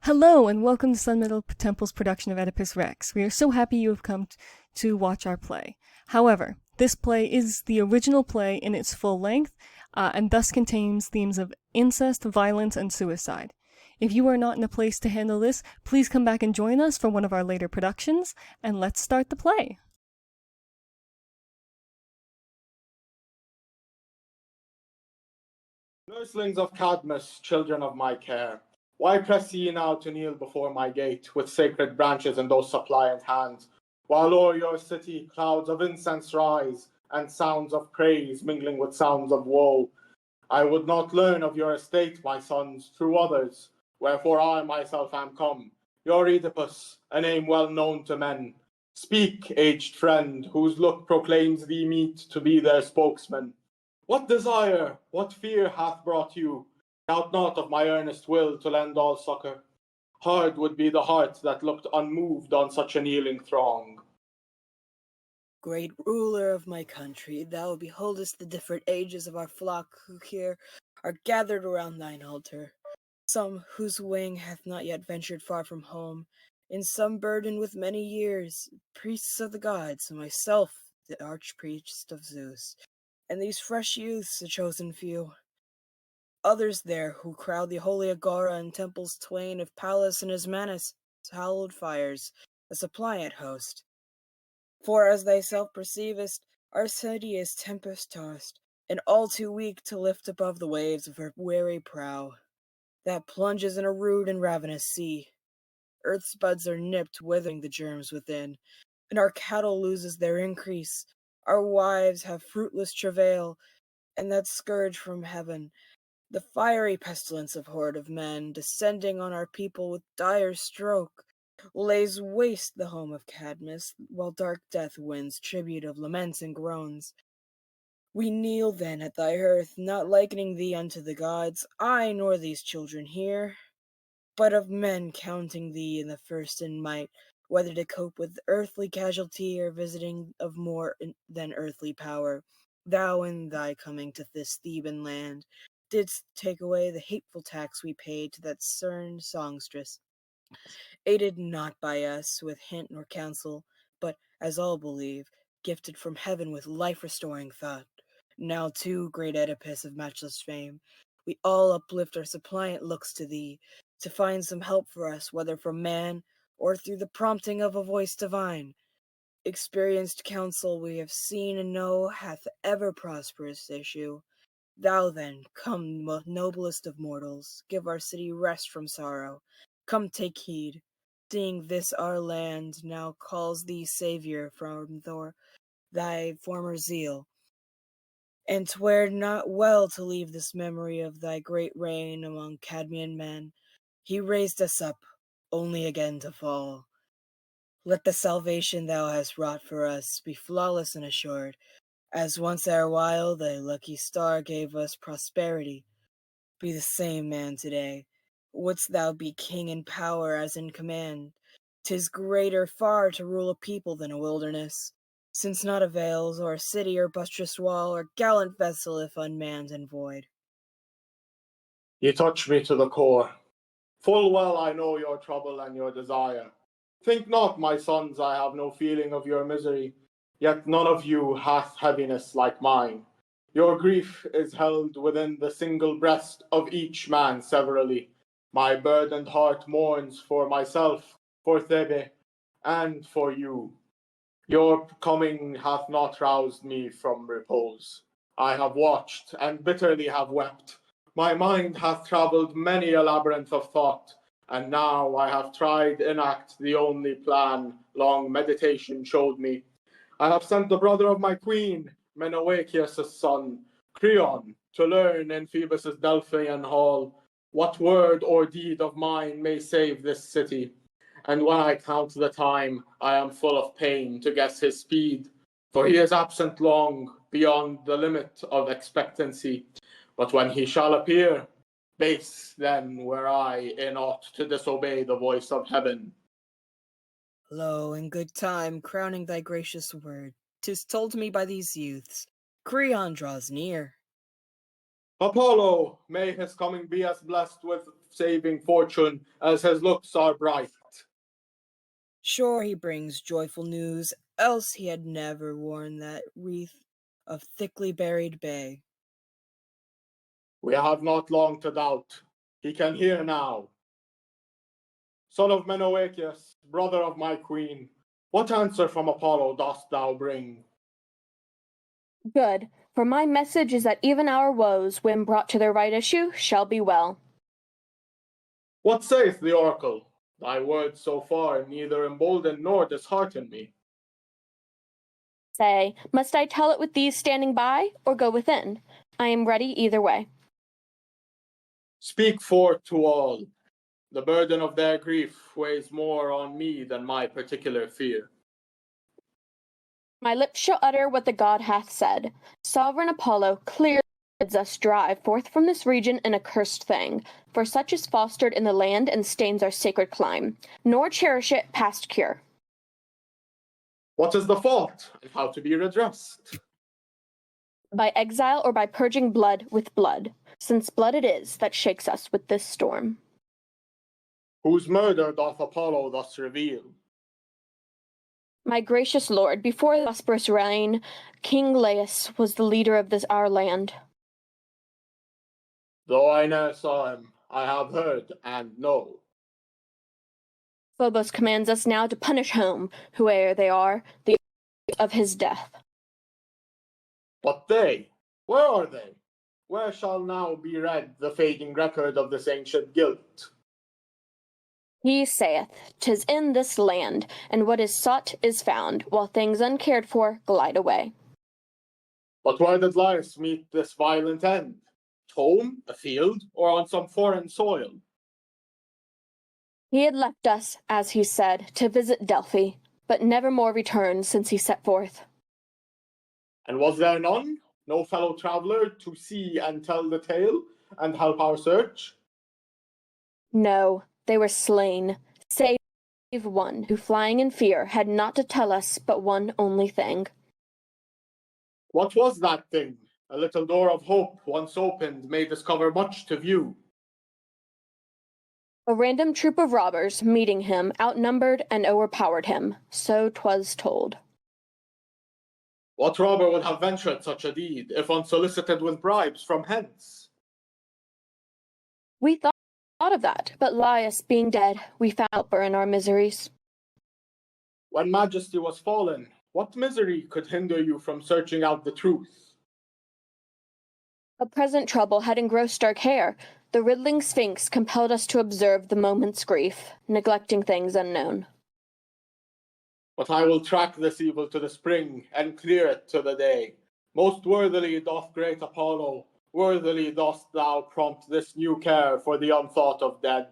Hello, and welcome to Sun Middle Temple's production of Oedipus Rex. We are so happy you have come to watch our play. However, this play is the original play in its full length, and thus contains themes of incest, violence, and suicide. If you are not in a place to handle this, please come back and join us for one of our later productions, and let's start the play. Nurslings of Cadmus, children of my care, why press ye now to kneel before my gate, with sacred branches and those suppliant hands, while o'er your city clouds of incense rise, and sounds of praise mingling with sounds of woe? I would not learn of your estate, my sons, through others, wherefore I myself am come, your Oedipus, a name well known to men. Speak, aged friend, whose look proclaims thee meet to be their spokesman. What desire, what fear hath brought you? Doubt not of my earnest will to lend all succor. Hard would be the heart that looked unmoved on such a kneeling throng. Great ruler of my country, thou beholdest the different ages of our flock who here are gathered around thine altar, some whose wing hath not yet ventured far from home, and some burdened with many years, priests of the gods, myself the archpriest of Zeus, and these fresh youths, a chosen few. Others there who crowd the holy agora and temples twain of Pallas and Ismanus, hallowed fires, a suppliant host. For as thyself perceivest, our city is tempest-tossed, and all too weak to lift above the waves of her weary prow, that plunges in a rude and ravenous sea. Earth's buds are nipped, withering the germs within, and our cattle loses their increase. Our wives have fruitless travail, and that scourge from heaven, the fiery pestilence of horde of men, descending on our people with dire stroke, lays waste the home of Cadmus, while dark death wins tribute of laments and groans. We kneel then at thy hearth, not likening thee unto the gods, I nor these children here, but of men counting thee in the first in might, whether to cope with earthly casualty or visiting of more than earthly power. Thou in thy coming to this Theban land didst take away the hateful tax we paid to that stern songstress, aided not by us with hint nor counsel, but, as all believe, gifted from heaven with life-restoring thought. Now, too, great Oedipus of matchless fame, we all uplift our suppliant looks to thee, to find some help for us, whether from man, or through the prompting of a voice divine. Experienced counsel we have seen and know hath ever prosperous issue. Thou then, come, noblest of mortals, give our city rest from sorrow. Come take heed, seeing this our land now calls thee Saviour from thy former zeal. And 'twere not well to leave this memory of thy great reign among Cadmean men. He raised us up, only again to fall. Let the salvation thou hast wrought for us be flawless and assured, as once erewhile thy lucky star gave us prosperity. Be the same man today. Wouldst thou be king in power as in command? 'Tis greater far to rule a people than a wilderness, since not avails or city or buttressed wall or gallant vessel if unmanned and void. Ye touch me to the core. Full well I know your trouble and your desire. Think not, my sons, I have no feeling of your misery, yet none of you hath heaviness like mine. Your grief is held within the single breast of each man severally. My burdened heart mourns for myself, for Thebe, and for you. Your coming hath not roused me from repose. I have watched, and bitterly have wept. My mind hath travelled many a labyrinth of thought, and now I have tried enact the only plan long meditation showed me. I have sent the brother of my queen, Menelaus' son, Creon, to learn in Phoebus' Delphian hall what word or deed of mine may save this city. And when I count the time, I am full of pain to guess his speed, for he is absent long, beyond the limit of expectancy. But when he shall appear, base then were I in aught to disobey the voice of heaven. Lo, in good time, crowning thy gracious word, 'tis told me by these youths, Creon draws near. Apollo, may his coming be as blessed with saving fortune as his looks are bright. Sure he brings joyful news, else he had never worn that wreath of thickly buried bay. We have not long to doubt. He can hear now. Son of Menelaus, brother of my queen, what answer from Apollo dost thou bring? Good, for my message is that even our woes, when brought to their right issue, shall be well. What saith the oracle? Thy words so far neither embolden nor dishearten me. Say, must I tell it with these standing by, or go within? I am ready either way. Speak forth to all. The burden of their grief weighs more on me than my particular fear. My lips shall utter what the god hath said. Sovereign Apollo clearly bids us drive forth from this region an accursed thing, for such is fostered in the land and stains our sacred clime, nor cherish it past cure. What is the fault, and how to be redressed? By exile or by purging blood with blood, since blood it is that shakes us with this storm. Whose murder doth Apollo thus reveal? My gracious lord, before the prosperous reign, King Laius was the leader of this our land. Though I ne'er saw him, I have heard and know. Phobos commands us now to punish whom, whoe'er they are, the of his death. But they, where are they? Where shall now be read the fading record of this ancient guilt? He saith, 'tis in this land, and what is sought is found, while things uncared for glide away. But where did Laius meet this violent end? At home, afield, or on some foreign soil? He had left us, as he said, to visit Delphi, but never more returned since he set forth. And was there none? No fellow traveller to see and tell the tale, and help our search? No, they were slain, save one, who flying in fear had not to tell us but one only thing. What was that thing? A little door of hope, once opened, may discover much to view. A random troop of robbers, meeting him, outnumbered and overpowered him, so 'twas told. What robber would have ventured such a deed, if unsolicited with bribes from hence? We thought of that, but Laius being dead, we found helper in our miseries. When majesty was fallen, what misery could hinder you from searching out the truth? A present trouble had engrossed our care. The riddling sphinx compelled us to observe the moment's grief, neglecting things unknown. But I will track this evil to the spring, and clear it to the day. Most worthily doth great Apollo, worthily dost thou prompt this new care for the unthought of dead.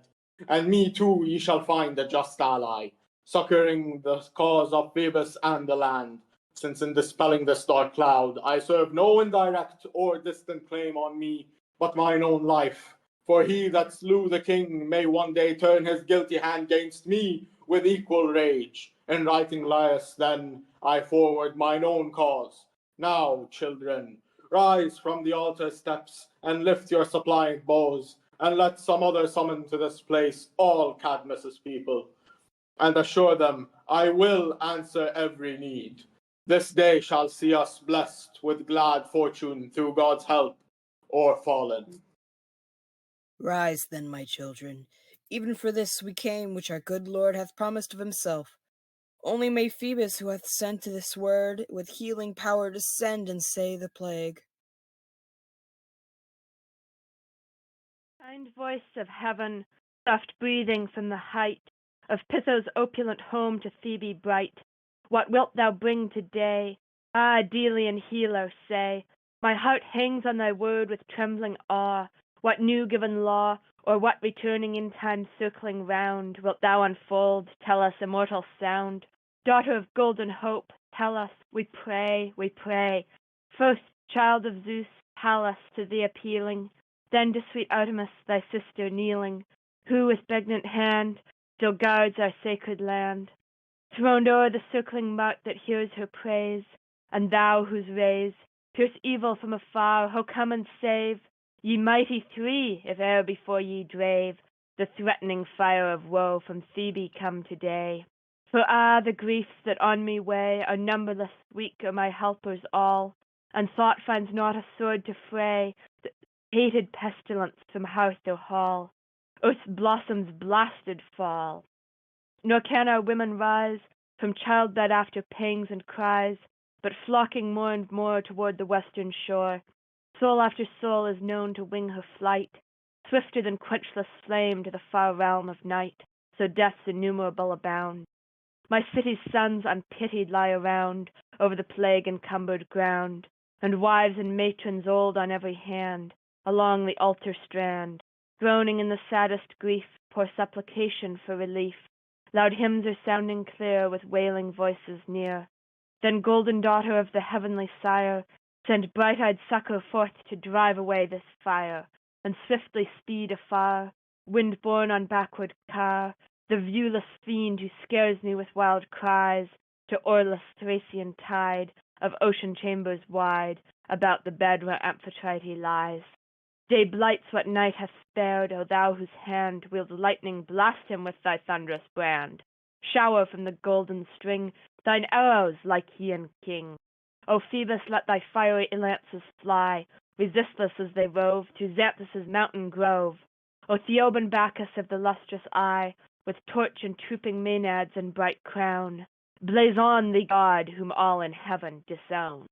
And me too ye shall find a just ally, succouring the cause of Phoebus and the land, since in dispelling this dark cloud I serve no indirect or distant claim on me, but mine own life. For he that slew the king may one day turn his guilty hand gainst me with equal rage. In writing Laius, then, I forward mine own cause. Now, children, rise from the altar steps, and lift your suppliant bows, and let some other summon to this place all Cadmus's people, and assure them I will answer every need. This day shall see us blessed with glad fortune through God's help, or fallen. Rise then, my children. Even for this we came, which our good Lord hath promised of himself. Only may Phoebus, who hath sent this word, with healing power descend and stay the plague. Kind voice of heaven, soft breathing from the height of Pytho's opulent home to Thebe bright, what wilt thou bring today? Ah, Delian healer, say. My heart hangs on thy word with trembling awe. What new given law, or what returning in time circling round, wilt thou unfold, tell us immortal sound? Daughter of golden hope, tell us, we pray, we pray. First child of Zeus, Pallas to thee appealing, then to sweet Artemis, thy sister, kneeling, who with pregnant hand still guards our sacred land. Throned o'er the circling mart that hears her praise, and thou whose rays pierce evil from afar, ho come and save. Ye mighty three, if e'er before ye drave the threatening fire of woe from Thebe come today. For the griefs that on me weigh are numberless, weak are my helpers all, and thought finds not a sword to fray the hated pestilence from hearth or hall. Earth's blossoms blasted fall. Nor can our women rise from childbed after pangs and cries, but flocking more and more toward the western shore, soul after soul is known to wing her flight, swifter than quenchless flame to the far realm of night, so deaths innumerable abound. My city's sons unpitied lie around over the plague-encumbered ground, and wives and matrons old on every hand, along the altar strand, groaning in the saddest grief, pour supplication for relief. Loud hymns are sounding clear with wailing voices near. Then, golden daughter of the heavenly sire, send bright-eyed succor forth to drive away this fire, and swiftly speed afar, wind-borne on backward car, the viewless fiend who scares me with wild cries, to oarless Thracian tide of ocean chambers wide, about the bed where Amphitrite lies. Day blights what night hath spared, O thou whose hand wields lightning, blast him with thy thunderous brand. Shower from the golden string thine arrows, Lycian king. O Phoebus, let thy fiery lances fly, resistless as they rove, to Xanthus' mountain grove. O Theoban Bacchus of the lustrous eye, with torch and trooping maenads and bright crown, blaze on, the god whom all in heaven disown.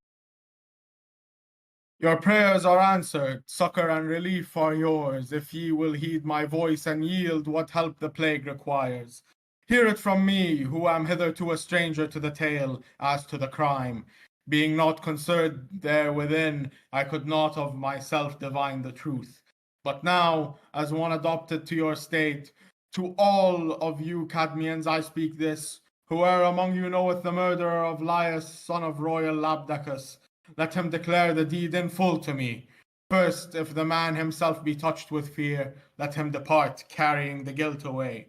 Your prayers are answered, succor and relief are yours, if ye will heed my voice and yield what help the plague requires. Hear it from me, who am hitherto a stranger to the tale, as to the crime. Being not concerned therewithin, I could not of myself divine the truth. But now, as one adopted to your state, to all of you Cadmeans I speak this, whoe'er among you knoweth the murderer of Laius, son of royal Labdacus, let him declare the deed in full to me. First, if the man himself be touched with fear, let him depart, carrying the guilt away.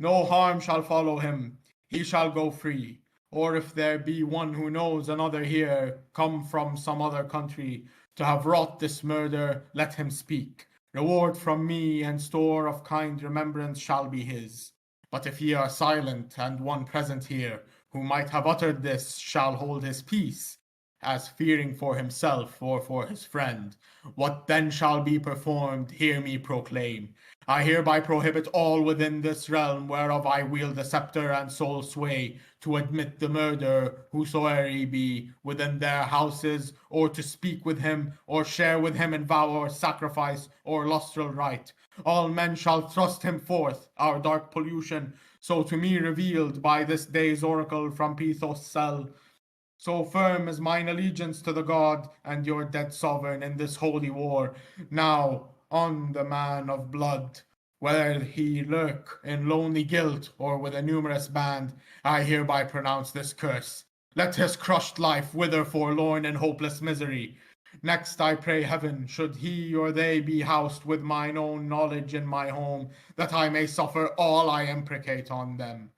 No harm shall follow him, he shall go free. Or if there be one who knows another here, come from some other country, to have wrought this murder, let him speak. Reward from me and store of kind remembrance shall be his. But if ye are silent, and one present here, who might have uttered this, shall hold his peace, as fearing for himself or for his friend, what then shall be performed, hear me proclaim. I hereby prohibit all within this realm whereof I wield the sceptre and sole sway, to admit the murderer, whosoe'er he be, within their houses, or to speak with him, or share with him in vow or sacrifice or lustral rite. All men shall thrust him forth, our dark pollution, so to me revealed by this day's oracle from Pythos' cell. So firm is mine allegiance to the god and your dead sovereign in this holy war. Now on the man of blood, whether he lurk in lonely guilt or with a numerous band, I hereby pronounce this curse. Let his crushed life wither forlorn in hopeless misery. Next I pray heaven, should he or they be housed with mine own knowledge in my home, that I may suffer all I imprecate on them.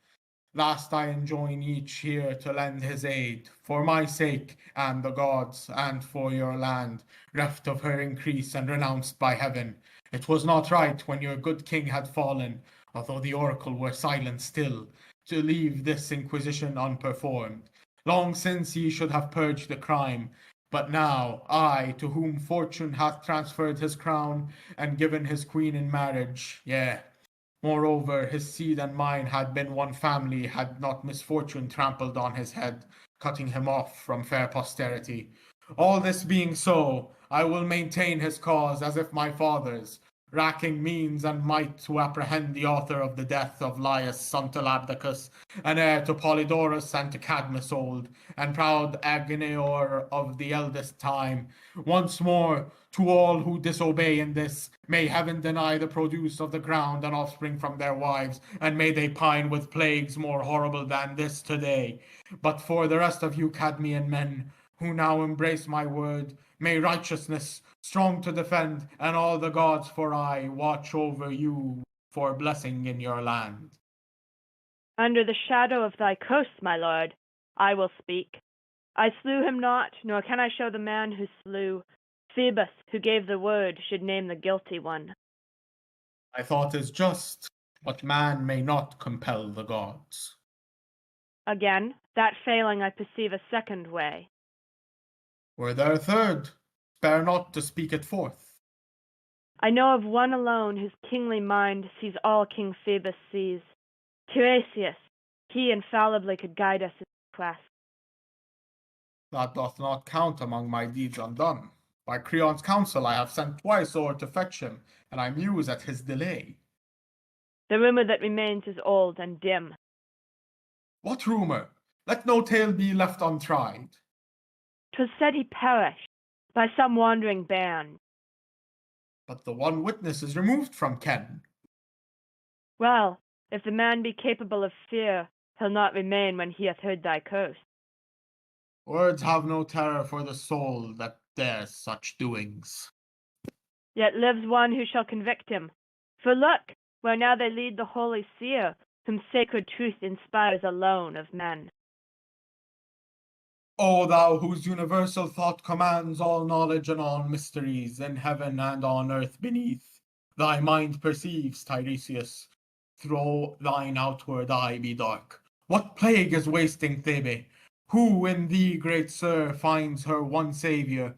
Last I enjoin each here to lend his aid, for my sake and the gods, and for your land, reft of her increase and renounced by heaven. It was not right when your good king had fallen, although the oracle were silent still, to leave this inquisition unperformed. Long since ye should have purged the crime, but now I, to whom fortune hath transferred his crown, and given his queen in marriage, yea, moreover, his seed and mine had been one family, had not misfortune trampled on his head, cutting him off from fair posterity. All this being so, I will maintain his cause as if my father's, racking means and might to apprehend the author of the death of Laius son to Labdacus, and heir to Polydorus and to Cadmus old, and proud Agnior of the eldest time. Once more, to all who disobey in this, may heaven deny the produce of the ground and offspring from their wives, and may they pine with plagues more horrible than this today. But for the rest of you Cadmean men, who now embrace my word, may righteousness, strong to defend, and all the gods for aye, watch over you for blessing in your land. Under the shadow of thy curse, my lord, I will speak. I slew him not, nor can I show the man who slew. Phoebus, who gave the word, should name the guilty one. I thought is just, but man may not compel the gods. Again, that failing I perceive a second way. Were there a third? Spare not to speak it forth. I know of one alone whose kingly mind sees all King Phoebus sees. Tiresias, he infallibly could guide us in the quest. That doth not count among my deeds undone. By Creon's counsel I have sent twice o'er to fetch him, and I muse at his delay. The rumor that remains is old and dim. What rumor? Let no tale be left untried. 'Twas said he perished by some wandering band. But the one witness is removed from ken. Well, if the man be capable of fear, he'll not remain when he hath heard thy curse. Words have no terror for the soul that dares such doings. Yet lives one who shall convict him. For look, where now they lead the holy seer, whom sacred truth inspires alone of men. O thou whose universal thought commands all knowledge and all mysteries in heaven and on earth beneath, thy mind perceives, Tiresias, though thine outward eye be dark. What plague is wasting Thebe? Who in thee, great sir, finds her one saviour,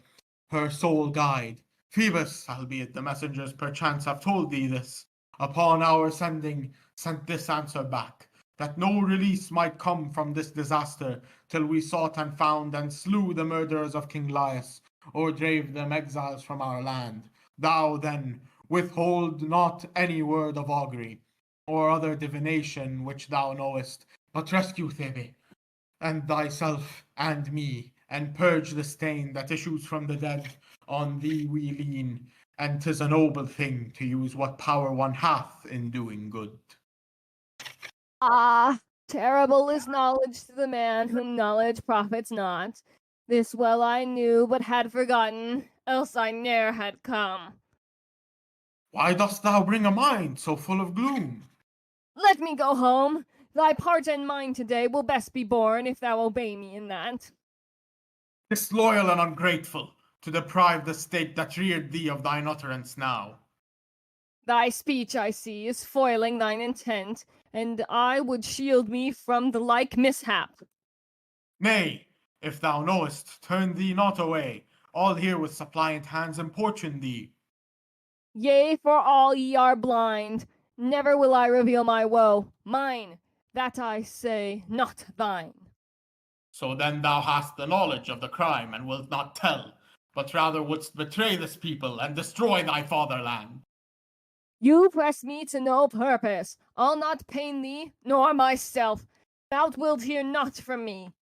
her sole guide? Phoebus, albeit the messengers perchance have told thee this, upon our sending sent this answer back, that no release might come from this disaster till we sought and found and slew the murderers of King Laius, or drave them exiles from our land. Thou then withhold not any word of augury, or other divination which thou knowest, but rescue Thebe, and thyself and me, and purge the stain that issues from the dead. On thee we lean, and 'tis a noble thing to use what power one hath in doing good. Ah, terrible is knowledge to the man whom knowledge profits not. This well I knew, but had forgotten, else I ne'er had come. Why dost thou bring a mind so full of gloom? Let me go home. Thy part and mine today will best be borne if thou obey me in that. Disloyal and ungrateful, to deprive the state that reared thee of thine utterance now. Thy speech, I see, is foiling thine intent, and I would shield me from the like mishap. Nay, if thou knowest, turn thee not away. All here with suppliant hands importune thee. Yea, for all ye are blind. Never will I reveal my woe. Mine, that I say, not thine. So then thou hast the knowledge of the crime, and wilt not tell, but rather wouldst betray this people and destroy thy fatherland. You press me to no purpose. I'll not pain thee, nor myself. Thou wilt hear naught from me.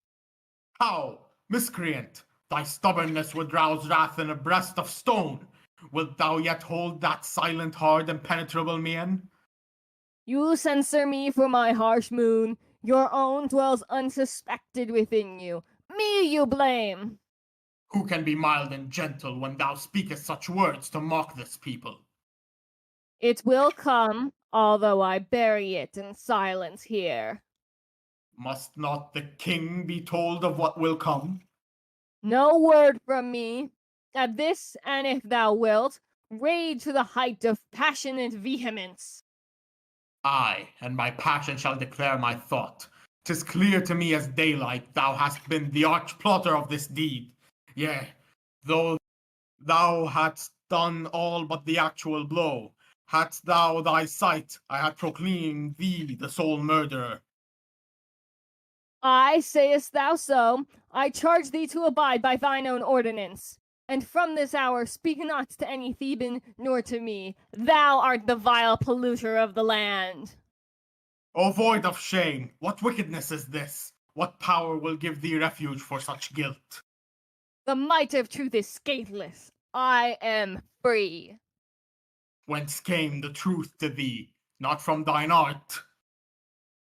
How, miscreant, thy stubbornness would rouse wrath in a breast of stone. Wilt thou yet hold that silent, hard, impenetrable mien? You censure me for my harsh mood. Your own dwells unsuspected within you. Me you blame. Who can be mild and gentle when thou speakest such words to mock this people? It will come, although I bury it in silence here. Must not the king be told of what will come? No word from me. At this, and if thou wilt, rage to the height of passionate vehemence. I and my passion shall declare my thought. 'Tis clear to me as daylight thou hast been the arch-plotter of this deed. Yea, though thou hadst done all but the actual blow, hadst thou thy sight, I had proclaimed thee the sole murderer. Aye, sayest thou so? I charge thee to abide by thine own ordinance. And from this hour speak not to any Theban, nor to me. Thou art the vile polluter of the land. O void of shame, what wickedness is this? What power will give thee refuge for such guilt? The might of truth is scatheless. I am free. Whence came the truth to thee? Not from thine art.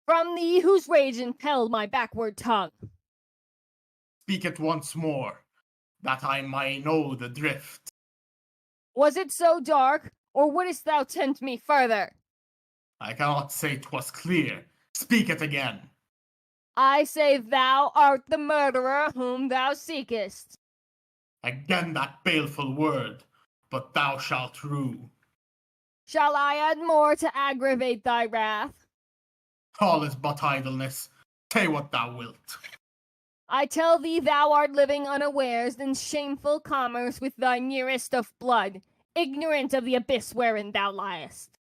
From thee whose rage impelled my backward tongue. Speak it once more, that I may know the drift. Was it so dark, or wouldst thou tempt me further? I cannot say 'twas clear. Speak it again. I say thou art the murderer whom thou seekest. Again that baleful word, but thou shalt rue. Shall I add more to aggravate thy wrath? All is but idleness. Say what thou wilt. I tell thee thou art living unawares in shameful commerce with thy nearest of blood, ignorant of the abyss wherein thou liest.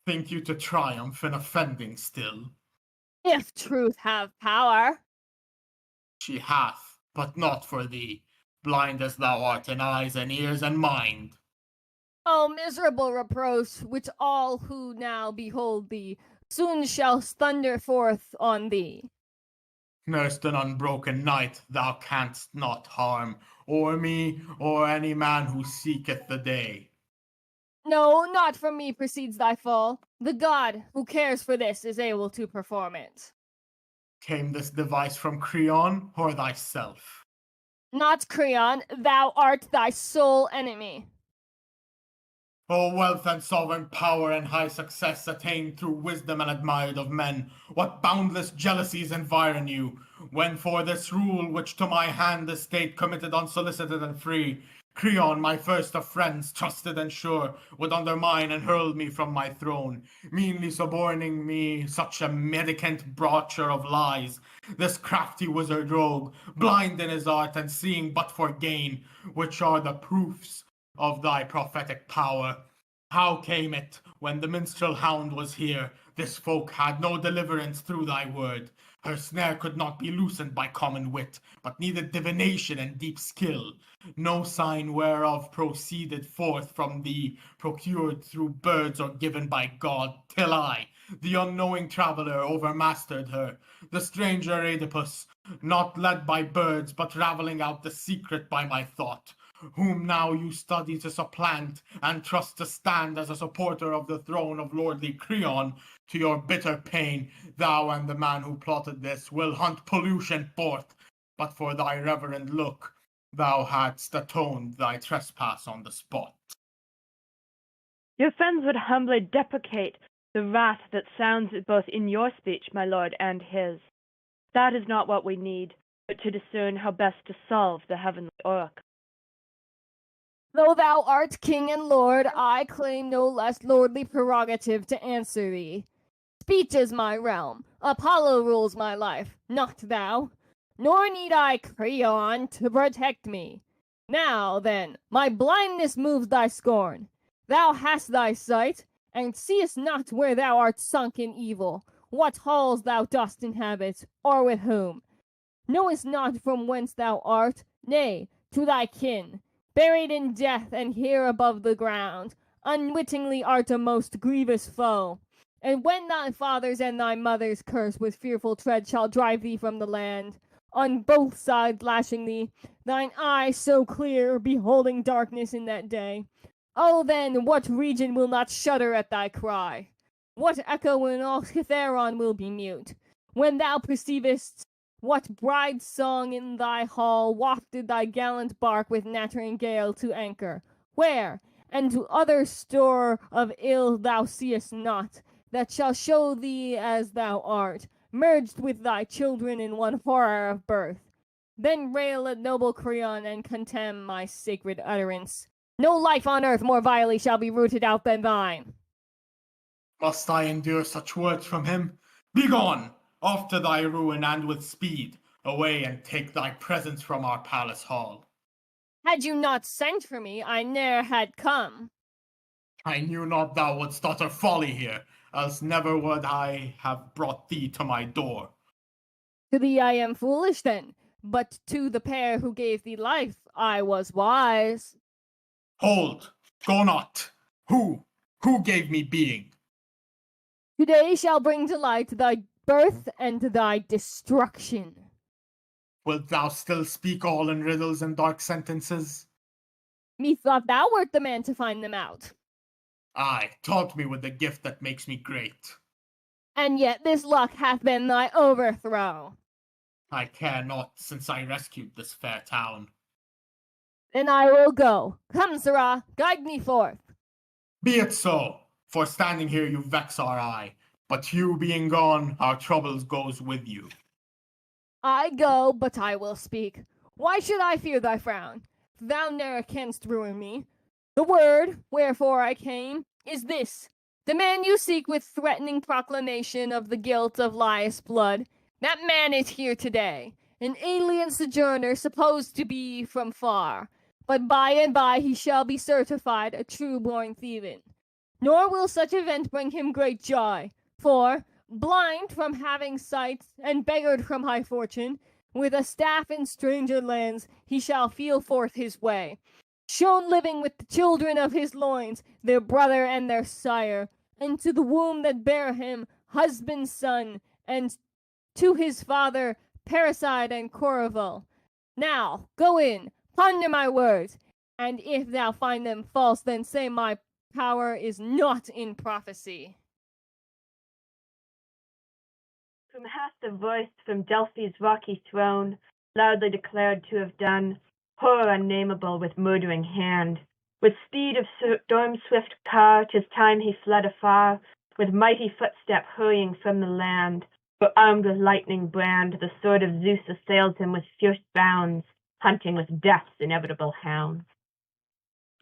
Think you to triumph in offending still? If truth have power. She hath, but not for thee, blind as thou art in eyes and ears and mind. O miserable reproach, which all who now behold thee soon shall thunder forth on thee. Nursed an unbroken night, thou canst not harm, or me, or any man who seeketh the day. No, not from me proceeds thy fall. The god who cares for this is able to perform it. Came this device from Creon, or thyself? Not Creon, thou art thy sole enemy. O wealth and sovereign power and high success attained through wisdom and admired of men, what boundless jealousies environ you, when for this rule which to my hand the state committed unsolicited and free, Creon, my first of friends, trusted and sure, would undermine and hurl me from my throne, meanly suborning me such a mendicant broacher of lies, this crafty wizard rogue, blind in his art and seeing but for gain, which are the proofs of thy prophetic power. How came it, when the minstrel hound was here, this folk had no deliverance through thy word? Her snare could not be loosened by common wit, but needed divination and deep skill. No sign whereof proceeded forth from thee, procured through birds or given by God, till I, the unknowing traveller, overmastered her, the stranger Oedipus, not led by birds, but raveling out the secret by my thought, whom now you study to supplant, and trust to stand as a supporter of the throne of lordly Creon. To your bitter pain, thou and the man who plotted this will hunt pollution forth, but for thy reverend look, thou hadst atoned thy trespass on the spot. Your friends would humbly deprecate the wrath that sounds both in your speech, my lord, and his. That is not what we need, but to discern how best to solve the heavenly oracle. Though thou art king and lord, I claim no less lordly prerogative to answer thee. Speech is my realm. Apollo rules my life, not thou. Nor need I Creon to protect me. Now, then, my blindness moves thy scorn. Thou hast thy sight, and seest not where thou art sunk in evil, what halls thou dost inhabit, or with whom. Knowest not from whence thou art, nay, to thy kin. Buried in death and here above the ground, unwittingly art a most grievous foe. And when thy father's and thy mother's curse with fearful tread shall drive thee from the land, on both sides lashing thee, thine eye so clear, beholding darkness in that day. Oh then, what region will not shudder at thy cry? What echo in all Cytheron will be mute, when thou perceivest what bride's song in thy hall wafted thy gallant bark with nattering gale to anchor? Where, and to other store of ill thou seest not, that shall show thee as thou art, merged with thy children in one horror of birth. Then rail at noble Creon and contemn my sacred utterance. No life on earth more vilely shall be rooted out than thine. Must I endure such words from him? Begone! Off to thy ruin, and with speed. Away, and take thy presence from our palace hall. Had you not sent for me, I ne'er had come. I knew not thou wouldst utter folly here, else never would I have brought thee to my door. To thee I am foolish then, but to the pair who gave thee life I was wise. Hold! Go not! Who gave me being? Today shall bring to light thy birth and thy destruction. Wilt thou still speak all in riddles and dark sentences? Methought thou wert the man to find them out. Aye, taunt me with the gift that makes me great. And yet this luck hath been thy overthrow. I care not, since I rescued this fair town. Then I will go. Come, sirrah, guide me forth. Be it so, for standing here you vex our eye, but you being gone, our troubles goes with you. I go, but I will speak. Why should I fear thy frown? thou ne'er canst ruin me. The word, wherefore I came, is this. The man you seek with threatening proclamation of the guilt of Laius' blood, that man is here today, an alien sojourner supposed to be from far, but by and by he shall be certified a true-born Theban. Nor will such event bring him great joy, for, blind from having sight and beggared from high fortune, with a staff in stranger lands he shall feel forth his way, shown living with the children of his loins, their brother and their sire, and to the womb that bare him, husband's son, and to his father, parricide and Corrival. Now, go in, ponder my words, and if thou find them false, then say my power is not in prophecy. Whom hath the voice from Delphi's rocky throne loudly declared to have done horror unnameable with murdering hand. With speed of storm-swift car, 'tis time he fled afar, with mighty footstep hurrying from the land. For armed with lightning brand, the sword of Zeus assails him with fierce bounds, hunting with death's inevitable hounds.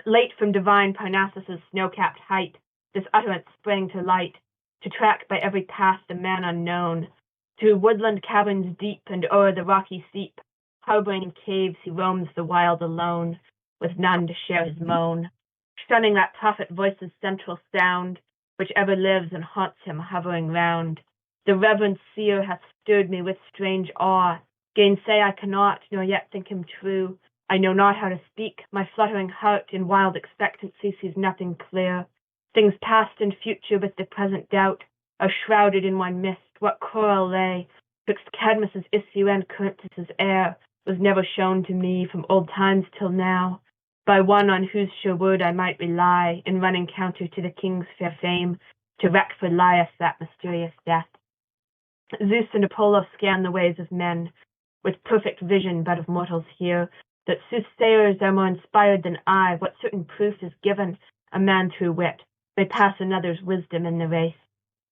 Late from divine Parnassus' snow-capped height, this utterance sprang to light, to track by every path the man unknown. Through woodland caverns deep and o'er the rocky steep, harboring in caves he roams the wild alone, with none to share his moan, shunning that prophet voice's central sound, which ever lives and haunts him hovering round. The reverend seer hath stirred me with strange awe, gainsay I cannot, nor yet think him true. I know not how to speak, my fluttering heart in wild expectancy sees nothing clear. Things past and future with the present doubt are shrouded in one mist. What coral lay twixt Cadmus's issue and Corinthus' air was never shown to me from old times till now, by one on whose sure word I might rely in running counter to the king's fair fame, to wreak for Laius that mysterious death. Zeus and Apollo scan the ways of men, with perfect vision but of mortals here, that soothsayers are more inspired than I. What certain proof is given, a man through wit may pass another's wisdom in the race.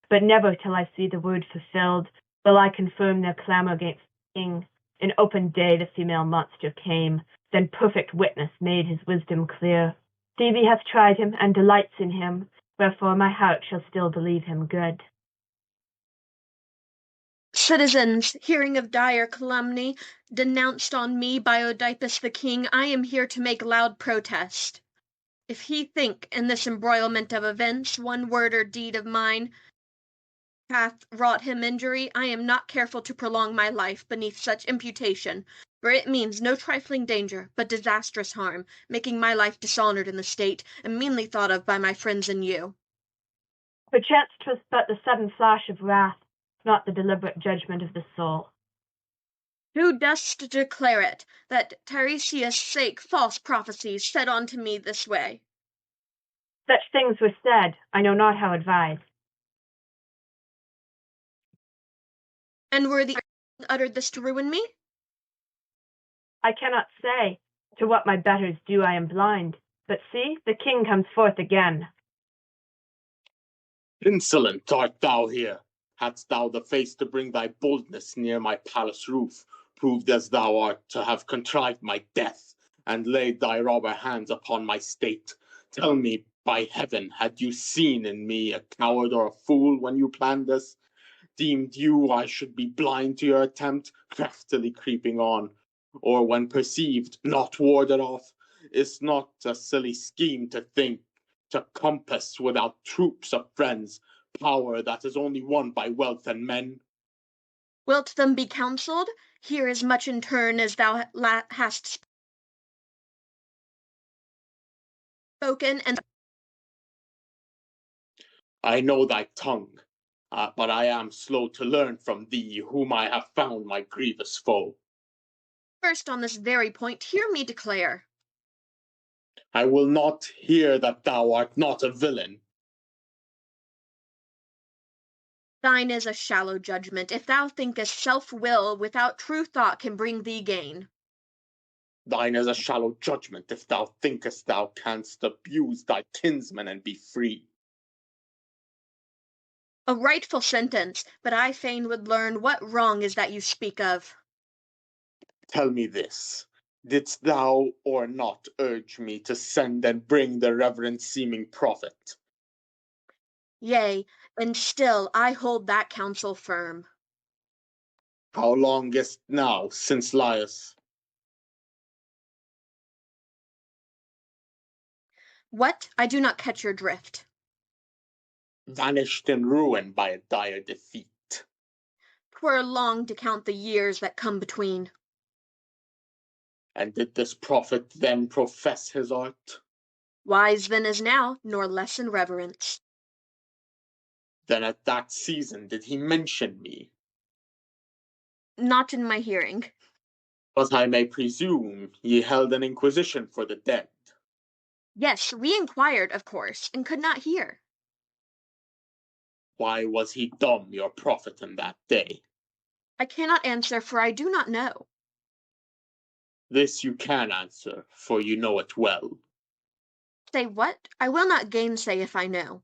But never till I see the word fulfilled will I confirm their clamor against the king. In open day the female monster came, then perfect witness made his wisdom clear. Thebe hath tried him and delights in him, wherefore my heart shall still believe him good. Citizens, hearing of dire calumny denounced on me by Oedipus the king, I am here to make loud protest. If he think in this embroilment of events one word or deed of mine hath wrought him injury, I am not careful to prolong my life beneath such imputation, for it means no trifling danger, but disastrous harm, making my life dishonored in the state, and meanly thought of by my friends and you. Perchance 'twas but the sudden flash of wrath, not the deliberate judgment of the soul. Who dost declare it, that Tiresias' sake false prophecies said unto me this way? Such things were said, I know not how advised. And were the uttered this to ruin me? I cannot say, to what my betters do I am blind, but see, the king comes forth again. Insolent art thou here. Hadst thou the face to bring thy boldness near my palace roof, proved as thou art to have contrived my death, and laid thy robber hands upon my state, tell me, by heaven, had you seen in me a coward or a fool when you planned this? Deemed you I should be blind to your attempt, craftily creeping on, or when perceived, not warded off? Is not a silly scheme to think to compass without troops of friends power that is only won by wealth and men? Wilt them be counselled? Hear as much in turn as thou hast spoken, and I know thy tongue, but I am slow to learn from thee whom I have found my grievous foe. first on this very point hear me declare. I will not hear that thou art not a villain. Thine is a shallow judgment, if thou thinkest self-will without true thought can bring thee gain. Thine is a shallow judgment, if thou thinkest thou canst abuse thy kinsman and be free. A rightful sentence, but I fain would learn what wrong is that you speak of. Tell me this, Didst thou or not urge me to send and bring the reverend-seeming prophet? Yea, and still I hold that counsel firm. How long is't now since Laius? What? I do not catch your drift. Vanished in ruin by a dire defeat. 'Twere long to count the years that come between. And did this prophet then profess his art? Wise then as now, nor less in reverence. Then at that season did he mention me? Not in my hearing. But I may presume ye held an inquisition for the dead. Yes, we inquired, of course, and could not hear. Why was he dumb, your prophet, in that day? I cannot answer, for I do not know. This you can answer, for you know it well. Say what? I will not gainsay if I know.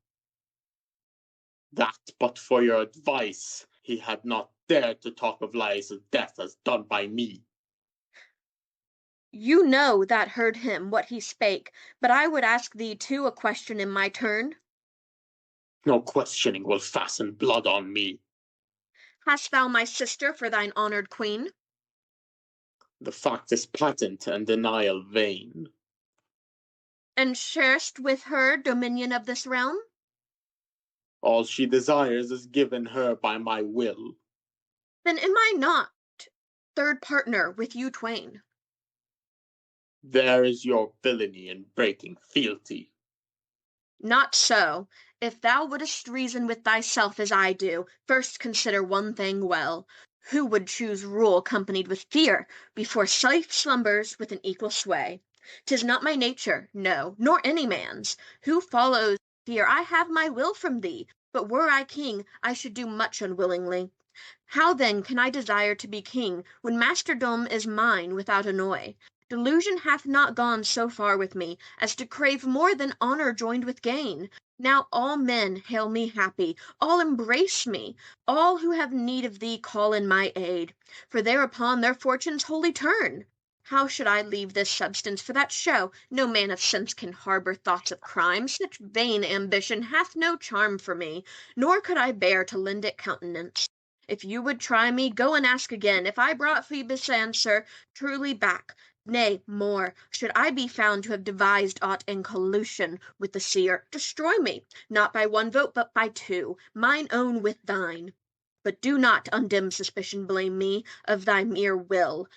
That but for your advice he had not dared to talk of Laius' death as done by me. You know that heard him what he spake, but I would ask thee too a question in my turn. No questioning will fasten blood on me. Hast thou my sister for thine honored queen? The fact is patent and denial vain. And sharest with her dominion of this realm? All she desires is given her by my will. Then am I not third partner with you twain? There is your villainy in breaking fealty. Not so. If thou wouldst reason with thyself as I do, first consider one thing well. Who would choose rule accompanied with fear, before safe slumbers with an equal sway? 'Tis not my nature, no, nor any man's. Who follows fear? I have my will from thee, but were I king, I should do much unwillingly. How then can I desire to be king, when masterdom is mine without annoy? Delusion hath not gone so far with me, as to crave more than honour joined with gain. Now all men hail me happy, all embrace me, all who have need of thee call in my aid, for thereupon their fortunes wholly turn. How should I leave this substance for that show? No man of sense can harbour thoughts of crime. Such vain ambition hath no charm for me, nor could I bear to lend it countenance. If you would try me, go and ask again if I brought Phoebus' answer truly back. Nay, more, should I be found to have devised aught in collusion with the seer, destroy me, not by one vote, but by two, mine own with thine. But do not, undimmed suspicion, blame me of thy mere will.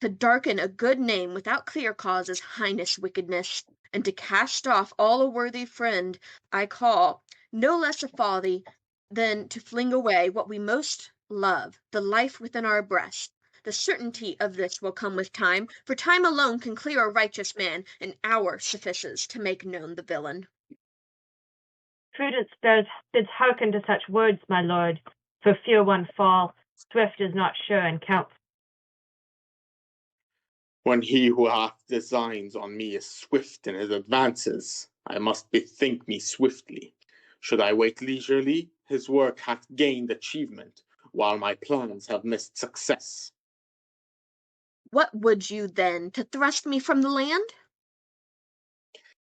To darken a good name without clear cause is heinous wickedness, and to cast off all a worthy friend I call no less a folly than to fling away what we most love, the life within our breast. The certainty of this will come with time, for time alone can clear a righteous man. An hour suffices to make known the villain. Prudence bids hearken to such words, my lord, for fear one fall. Swift is not sure in counsel. When he who hath designs on me is swift in his advances, I must bethink me swiftly. Should I wait leisurely, his work hath gained achievement, while my plans have missed success. What would you then, to thrust me from the land?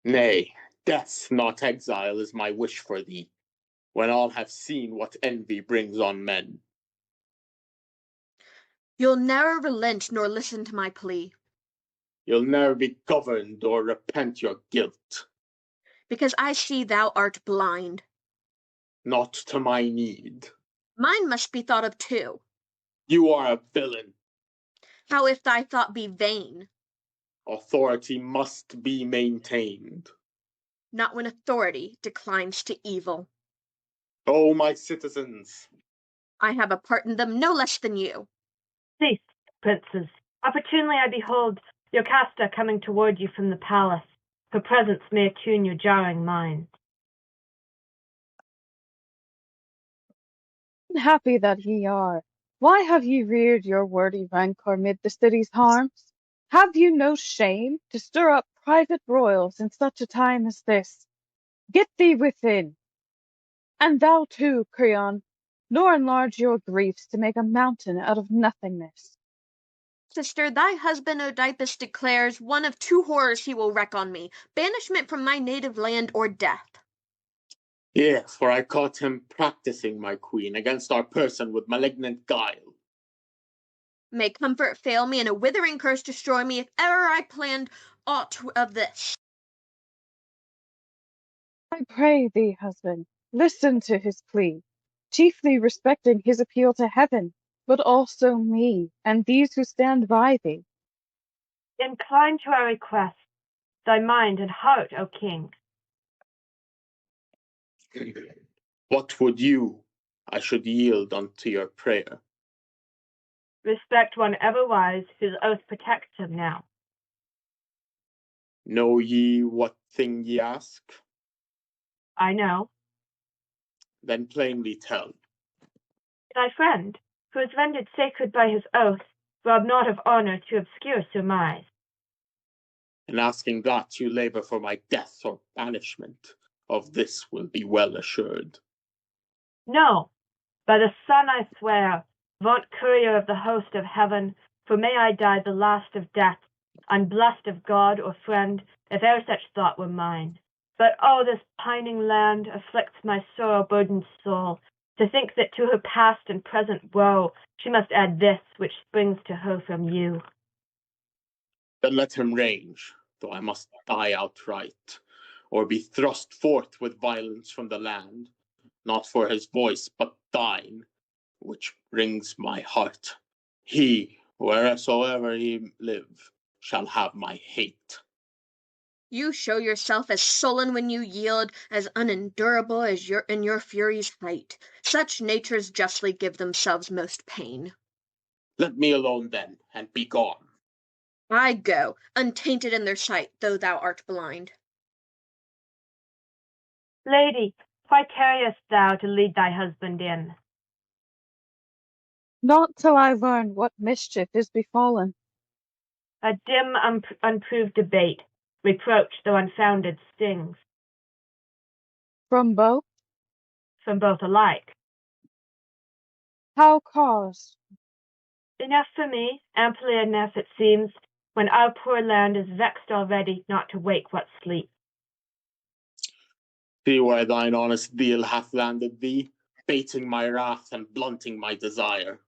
Nay, death, not exile, is my wish for thee, when all have seen what envy brings on men. You'll ne'er relent nor listen to my plea. You'll ne'er be governed or repent your guilt. Because I see thou art blind. Not to my need. Mine must be thought of too. You are a villain. How if thy thought be vain? Authority must be maintained. Not when authority declines to evil. O my citizens! I have a part in them no less than you. Cease, princes. Opportunely I behold Jocasta coming toward you from the palace. Her presence may attune your jarring minds. Unhappy that ye are, why have ye reared your wordy rancour mid the city's harms? Have you no shame to stir up private broils in such a time as this? Get thee within, and thou too, Creon, nor enlarge your griefs to make a mountain out of nothingness. sister, thy husband Oedipus declares one of two horrors he will wreak on me: banishment from my native land or death. Yes, for I caught him practicing, my queen, against our person with malignant guile. May comfort fail me and a withering curse destroy me if ever I planned aught of this. I pray thee, husband, listen to his plea, chiefly respecting his appeal to heaven, but also me and these who stand by thee. Incline to our request, thy mind and heart, O king. What would you I should yield unto your prayer? Respect one ever wise, whose oath protects him now. Know ye what thing ye ask? I know. Then plainly tell. Thy friend, who is rendered sacred by his oath, rob not of honor to obscure surmise. In asking that you labor for my death or banishment, of this will be well assured. No, by the sun I swear, vaunt courier of the host of heaven, for may I die the last of death, unblessed of God or friend, if e'er such thought were mine. But oh, this pining land afflicts my sorrow-burdened soul, to think that to her past and present woe she must add this which springs to her from you. Then let him range, though I must die outright, or be thrust forth with violence from the land, not for his voice, but thine, which wrings my heart. He, wheresoever he live, shall have my hate. You show yourself as sullen when you yield, as unendurable as in your fury's height. Such natures justly give themselves most pain. Let me alone then, and be gone. I go, untainted in their sight, though thou art blind. Lady, why tarriest thou to lead thy husband in? Not till I learn what mischief is befallen. A dim, unproved debate, reproach though unfounded stings, From both, from both alike. how caused? Enough for me, amply enough it seems, when our poor land is vexed already not to wake what sleep. See where thine honest deal hath landed thee, baiting my wrath and blunting my desire.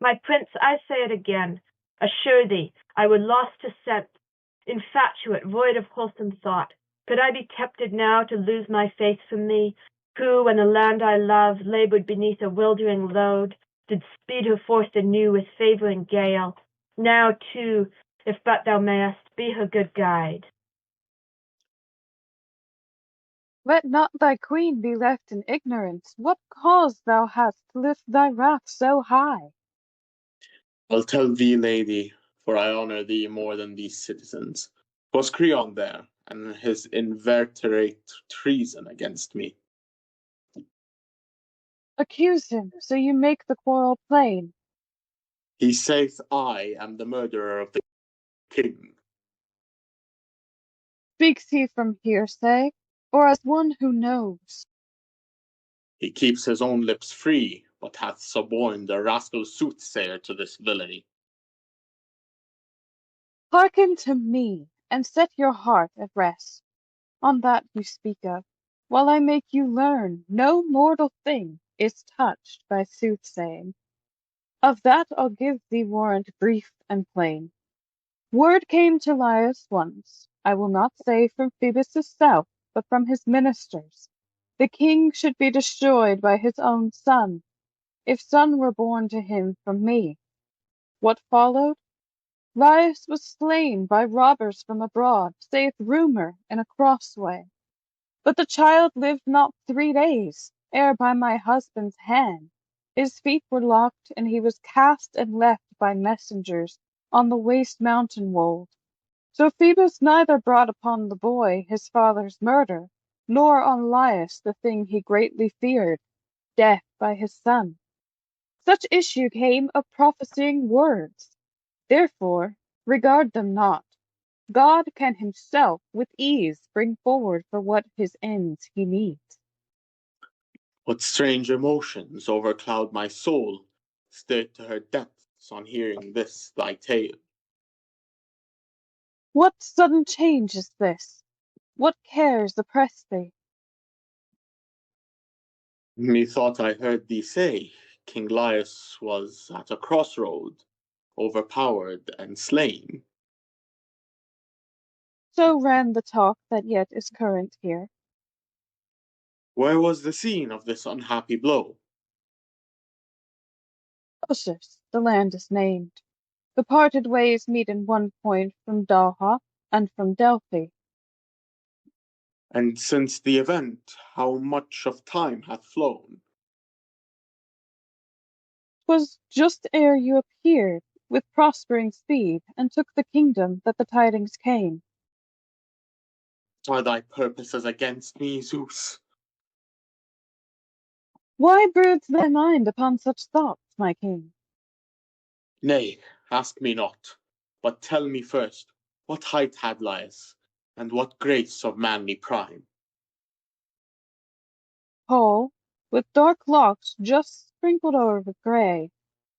My prince, I say it again, assure thee, I were lost to scent, infatuate, void of wholesome thought. Could I be tempted now to lose my faith from thee, who, when the land I love labored beneath a wildering load, did speed her forth anew with favoring gale, now too, if but thou mayest, be her good guide. Let not thy queen be left in ignorance. What cause thou hast to lift thy wrath so high? I'll tell thee, lady, for I honor thee more than these citizens. 'Twas Creon there, and his inveterate treason against me. Accuse him, so you make the quarrel plain. He saith I am the murderer of the king. Speaks he from hearsay, or as one who knows? He keeps his own lips free, but hath suborned a rascal soothsayer to this villainy. Hearken to me, and set your heart at rest on that you speak of, while I make you learn no mortal thing is touched by soothsaying. Of that I'll give thee warrant brief and plain. Word came to Laius once, I will not say from Phoebus' self, but from his ministers. The king should be destroyed by his own son, if son were born to him from me. What followed? Laius was slain by robbers from abroad, saith rumour, in a crossway. But the child lived not 3 days, ere by my husband's hand his feet were locked, and he was cast and left by messengers on the waste mountain wold. So Phoebus neither brought upon the boy his father's murder, nor on Laius the thing he greatly feared, death by his son. Such issue came of prophesying words. Therefore regard them not. God can himself with ease bring forward for what his ends he needs. What strange emotions overcloud my soul, stirred to her depths on hearing this thy tale. What sudden change is this? What cares oppress thee? Methought I heard thee say King Laius was at a crossroad, overpowered and slain. So ran the talk that yet is current here. Where was the scene of this unhappy blow? Osus, the land is named. The parted ways meet in one point from Dalha and from Delphi. And since the event, how much of time hath flown? 'Twas just ere you appeared, with prospering speed, and took the kingdom that the tidings came. Are thy purposes against me, Zeus? Why broods thy mind upon such thoughts, my king? Nay, ask me not, but tell me first, what height had Laius, and what grace of manly prime? Tall, with dark locks just sprinkled o'er with grey,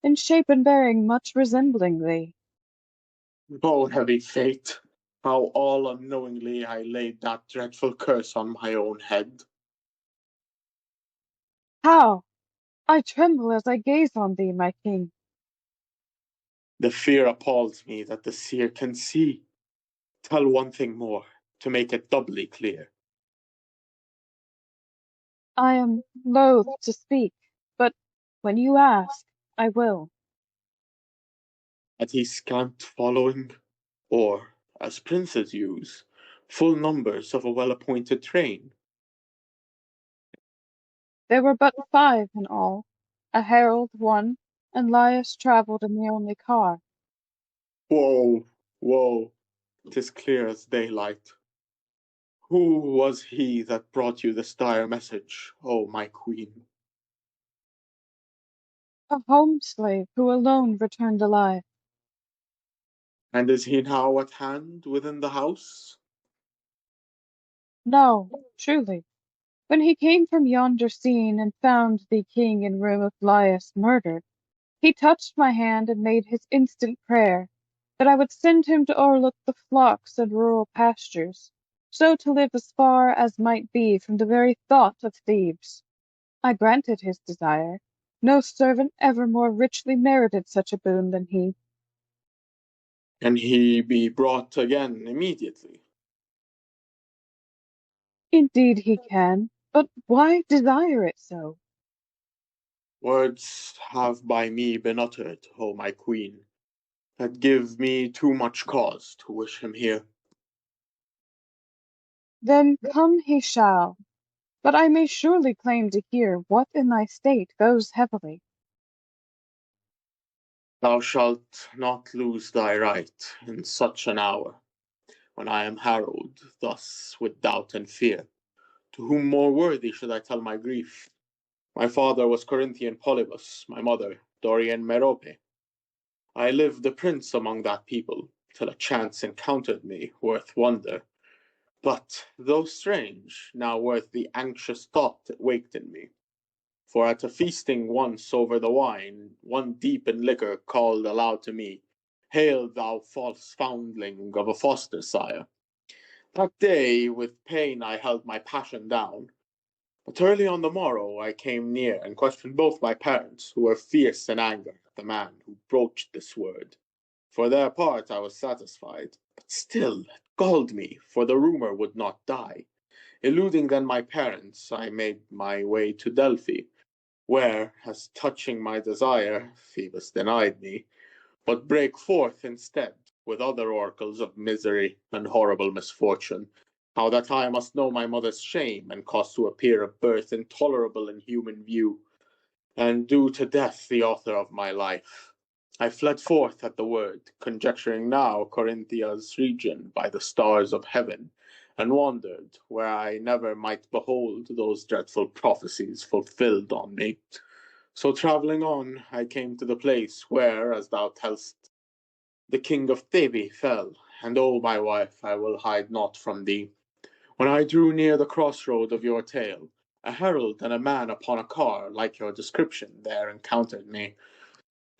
in shape and bearing much resembling thee. Oh, heavy fate! How all unknowingly I laid that dreadful curse on my own head. How? I tremble as I gaze on thee, my king. The fear appalls me that the seer can see. Tell one thing more, to make it doubly clear. I am loath to speak, but when you ask, I will. Had he scant following, or, as princes use, full numbers of a well-appointed train? There were but 5 in all, a herald one, and Laius travelled in the only car. Woe, woe, 'tis clear as daylight. Who was he that brought you this dire message, O my queen? A home slave who alone returned alive. And is he now at hand within the house? No, truly. When he came from yonder scene and found thee king in room of Laius murdered, he touched my hand and made his instant prayer, that I would send him to o'erlook the flocks and rural pastures, so to live as far as might be from the very thought of Thebes. I granted his desire. No servant ever more richly merited such a boon than he. Can he be brought again immediately? Indeed he can, but why desire it so? Words have by me been uttered, O my queen, that give me too much cause to wish him here. Then come he shall, but I may surely claim to hear what in thy state goes heavily. Thou shalt not lose thy right in such an hour, when I am harrowed thus with doubt and fear. To whom more worthy should I tell my grief? My father was Corinthian Polybus, my mother Dorian Merope. I lived a prince among that people, till a chance encountered me, worth wonder, but, though strange, now worth the anxious thought it waked in me. For at a feasting once over the wine, one deep in liquor called aloud to me, Hail, thou false foundling of a foster sire! That day with pain I held my passion down, but early on the morrow I came near and questioned both my parents, who were fierce in anger at the man who broached this word. For their part I was satisfied, but still it galled me, for the rumour would not die. Eluding then my parents, I made my way to Delphi, where, as touching my desire, Phoebus denied me, but brake forth instead with other oracles of misery and horrible misfortune, how that I must know my mother's shame, and cause to appear a birth intolerable in human view, and do to death the author of my life. I fled forth at the word, conjecturing now Corinthia's region by the stars of heaven, and wandered where I never might behold those dreadful prophecies fulfilled on me. So travelling on, I came to the place where, as thou tell'st, the king of Thebe fell, and O my wife, I will hide not from thee. When I drew near the crossroad of your tale, a herald and a man upon a car, like your description, there encountered me.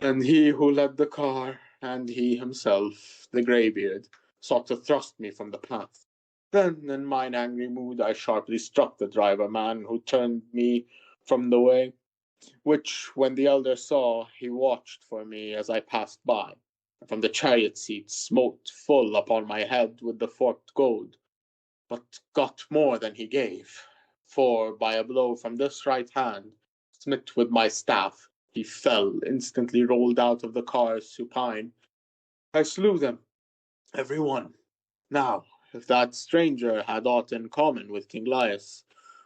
And he who led the car, and he himself, the greybeard, sought to thrust me from the path. Then, in mine angry mood, I sharply struck the driver man who turned me from the way, which, when the elder saw, he watched for me as I passed by, and from the chariot seat smote full upon my head with the forked goad, but got more than he gave. For by a blow from this right hand, smit with my staff, he fell, instantly rolled out of the car supine. I slew them, every one. Now, if that stranger had aught in common with King Laius,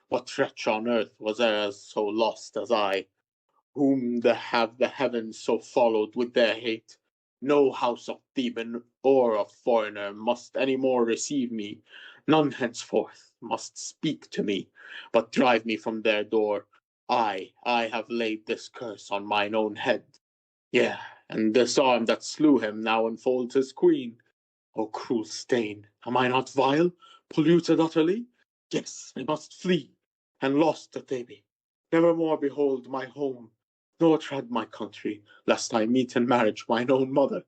what wretch on earth was there so lost as I, whom have the heavens so followed with their hate? No house of Theban or of foreigner must any more receive me, none henceforth must speak to me, but drive me from their door. I have laid this curse on mine own head. Yea, and this arm that slew him now enfolds his queen. O cruel stain, am I not vile, polluted utterly? Yes, I must flee, and lost to Thebe, never more behold my home, nor tread my country, lest I meet in marriage mine own mother,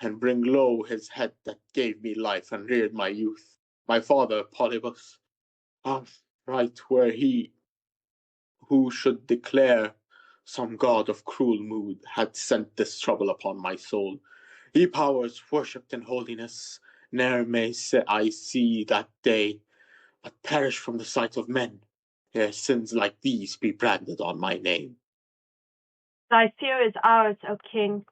and bring low his head that gave me life and reared my youth, my father Polybus. Ah, right were he who should declare some god of cruel mood had sent this trouble upon my soul. Ye powers worshipped in holiness, ne'er may I see that day, but perish from the sight of men, ere sins like these be branded on my name. Thy fear is ours, O king,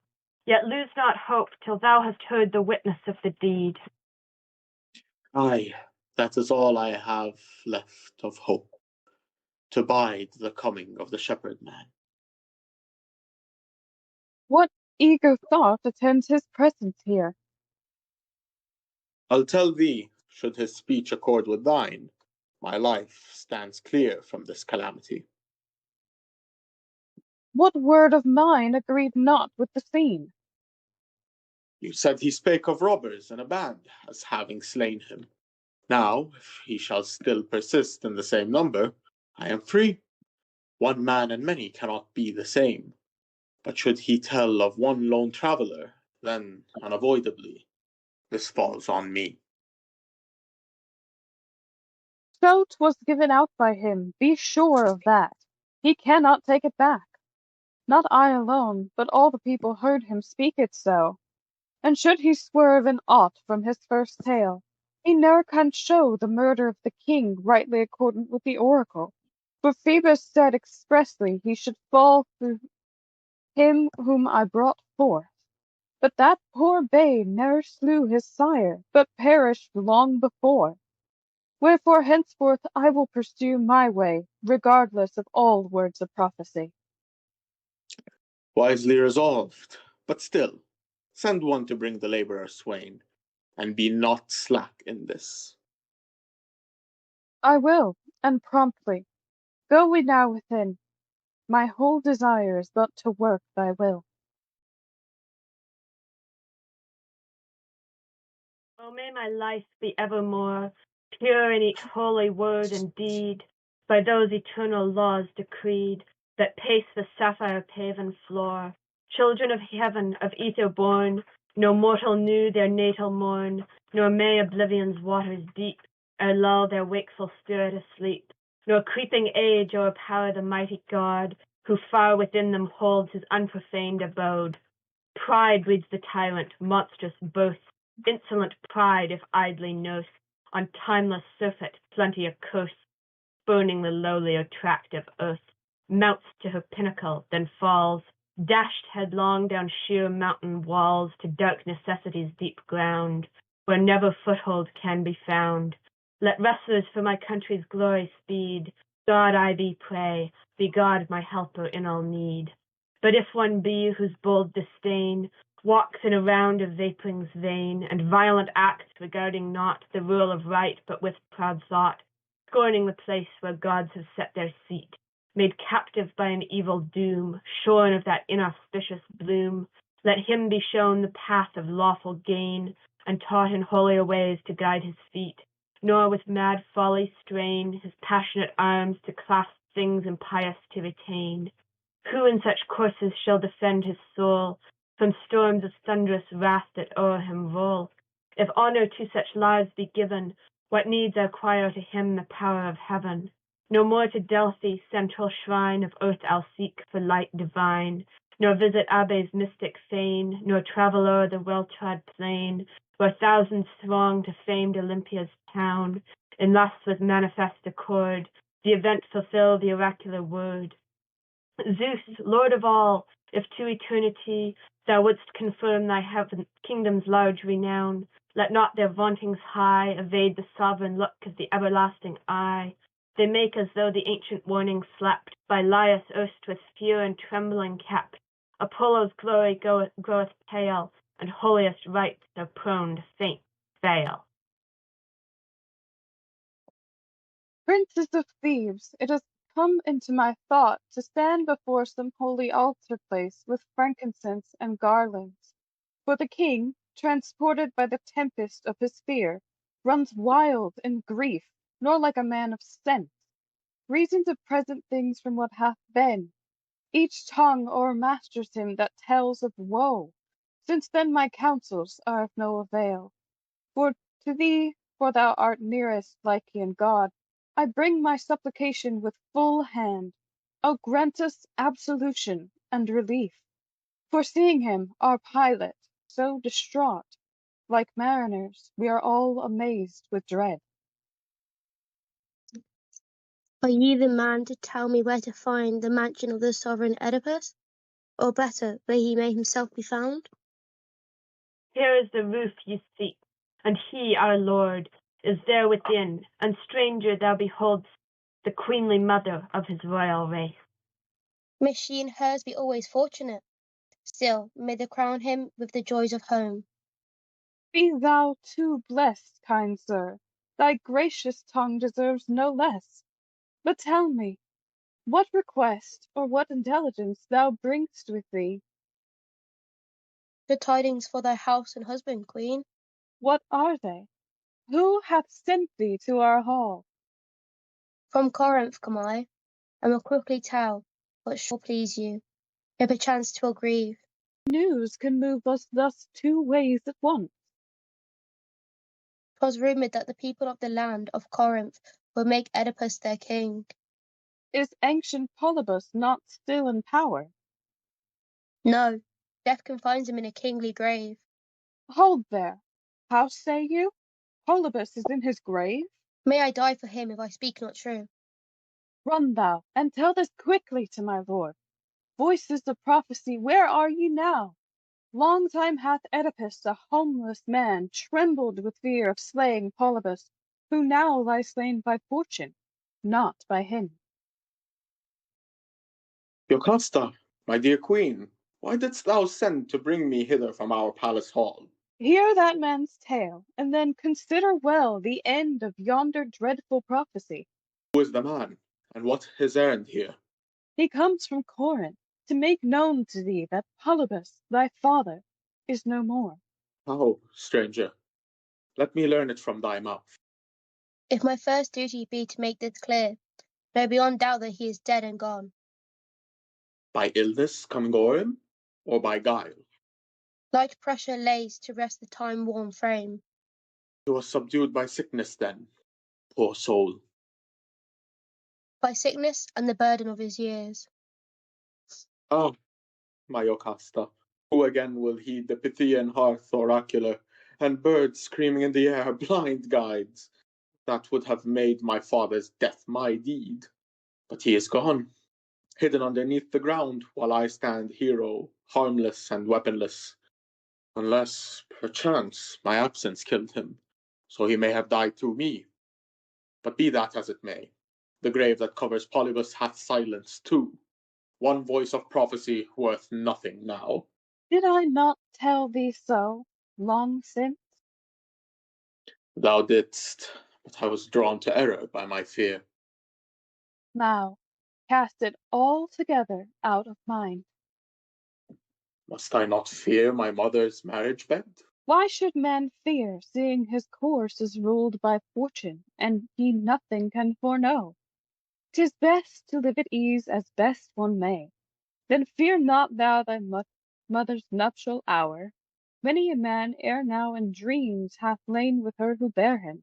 yet lose not hope till thou hast heard the witness of the deed. Aye, that is all I have left of hope, to bide the coming of the shepherd man. What eager thought attends his presence here? I'll tell thee, should his speech accord with thine, my life stands clear from this calamity. What word of mine agreed not with the scene? You said he spake of robbers in a band as having slain him. Now, if he shall still persist in the same number, I am free. One man and many cannot be the same. But should he tell of one lone traveller, then, unavoidably, this falls on me. So 'twas given out by him, be sure of that. He cannot take it back. Not I alone, but all the people heard him speak it so. And should he swerve in aught from his first tale, he ne'er can show the murder of the king rightly accordant with the oracle. For Phoebus said expressly he should fall through him whom I brought forth. But that poor babe ne'er slew his sire, but perished long before. Wherefore henceforth I will pursue my way, regardless of all words of prophecy. Wisely resolved, but still, send one to bring the labourer swain, and be not slack in this. I will, and promptly. Go we now within. My whole desire is but to work thy will. Oh, may my life be evermore pure in each holy word and deed, by those eternal laws decreed, that pace the sapphire paven floor. Children of heaven, of ether born, no mortal knew their natal morn, nor may oblivion's waters deep e'er lull their wakeful spirit asleep, nor creeping age o'erpower the mighty God, who far within them holds his unprofaned abode. Pride breeds the tyrant, monstrous boast, insolent pride, if idly knows, on timeless surfeit plenty of coast, spurning the lowlier tract of earth, mounts to her pinnacle, then falls, dashed headlong down sheer mountain walls to dark necessity's deep ground, where never foothold can be found. Let wrestlers for my country's glory speed. God, I thee pray, be God my helper in all need. But if one be whose bold disdain walks in a round of vaporings vain, and violent acts regarding not the rule of right, but with proud thought, scorning the place where gods have set their seat, made captive by an evil doom, shorn of that inauspicious bloom, let him be shown the path of lawful gain, and taught in holier ways to guide his feet, nor with mad folly strain his passionate arms to clasp things impious to retain. Who in such courses shall defend his soul from storms of thunderous wrath that o'er him roll? If honor to such lives be given, what needs acquire to him the power of heaven? No more to Delphi, central shrine of earth I'll seek for light divine, nor visit Abe's mystic fane, nor travel o'er the well-trod plain, where thousands throng to famed Olympia's town, unless with manifest accord the event fulfill the oracular word. Zeus, Lord of all, if to eternity thou wouldst confirm thy heaven kingdom's large renown, let not their vauntings high evade the sovereign look of the everlasting eye. They make as though the ancient warning slept, by Laius erst with fear and trembling kept. Apollo's glory groweth pale, and holiest rites are prone to faint fail. Princes of Thebes, it has come into my thought to stand before some holy altar place with frankincense and garlands. For the king, transported by the tempest of his fear, runs wild in grief, nor like a man of sense, reasons of present things from what hath been. Each tongue o'ermasters him that tells of woe. Since then my counsels are of no avail. For to thee, for thou art nearest Lycian god, I bring my supplication with full hand. O grant us absolution and relief. For seeing him, our pilot, so distraught, like mariners, we are all amazed with dread. Are ye the man to tell me where to find the mansion of the sovereign Oedipus? Or better, where he may himself be found? Here is the roof you seek, and he, our lord, is there within, and stranger thou behold'st the queenly mother of his royal race. May she and hers be always fortunate. Still, may they crown him with the joys of home. Be thou too blessed, kind sir, thy gracious tongue deserves no less. But tell me, what request or what intelligence thou bring'st with thee? The tidings for thy house and husband, queen. What are they? Who hath sent thee to our hall? From Corinth come I, and will quickly tell what shall please you, if perchance 'twill grieve. News can move us thus two ways at once. 'Twas rumoured that the people of the land of Corinth would make Oedipus their king. Is ancient Polybus not still in power? No, death confines him in a kingly grave. Hold there. How say you? Polybus is in his grave? May I die for him if I speak not true. Run thou, and tell this quickly to my lord. Voices of prophecy, where are ye now? Long time hath Oedipus, a homeless man, trembled with fear of slaying Polybus, who now lies slain by fortune, not by him. Jocasta, my dear queen, why didst thou send to bring me hither from our palace hall? Hear that man's tale, and then consider well the end of yonder dreadful prophecy. Who is the man, and what his errand here? He comes from Corinth to make known to thee that Polybus, thy father, is no more. How, stranger? Let me learn it from thy mouth. If my first duty be to make this clear, know beyond doubt that he is dead and gone. By illness coming o'er him, or by guile? Light pressure lays to rest the time-worn frame. He was subdued by sickness then, poor soul. By sickness and the burden of his years. Ah, my Jocasta, who again will heed the Pythian hearth oracular, and birds screaming in the air blind guides, that would have made my father's death my deed? But he is gone, hidden underneath the ground, while I stand hero, harmless and weaponless. Unless, perchance, my absence killed him, so he may have died through me. But be that as it may, the grave that covers Polybus hath silence too. One voice of prophecy worth nothing now. Did I not tell thee so, long since? Thou didst, but I was drawn to error by my fear. Now, cast it altogether out of mind. Must I not fear my mother's marriage bed? Why should man fear, seeing his course is ruled by fortune, and he nothing can foreknow? 'Tis best to live at ease as best one may. Then fear not thou thy mother's nuptial hour. Many a man ere now in dreams hath lain with her who bare him.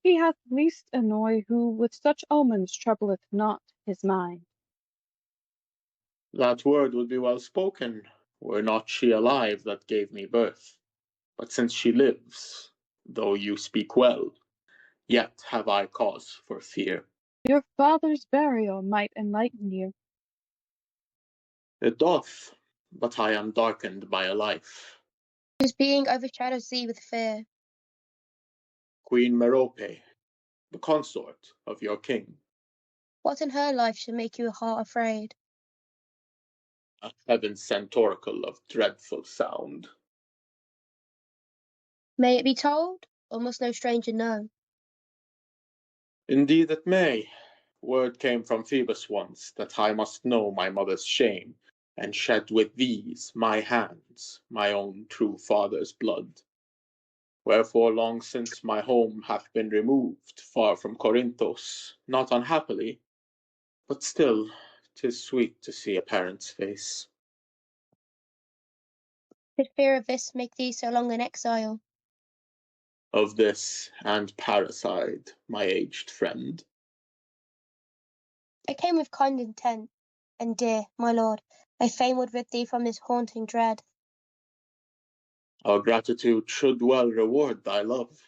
He hath least annoy who with such omens troubleth not his mind. That word would be well spoken, were not she alive that gave me birth. But since she lives, though you speak well, yet have I cause for fear. Your father's burial might enlighten you. It doth, but I am darkened by a life. Whose being overshadows thee with fear. Queen Merope, the consort of your king, What in her life should make your heart afraid? a heaven-sent oracle of dreadful sound. May it be told, or must no stranger know? Indeed it may. Word came from Phoebus once that I must know my mother's shame, and shed with these my hands my own true father's blood. Wherefore long since my home hath been removed far from Corinthos, not unhappily, but still 'tis sweet to see a parent's face. Did fear of this make thee so long an exile? Of this and parricide, my aged friend. I came with kind intent, and dear, my lord, I fain would rid thee from this haunting dread. Our gratitude should well reward thy love.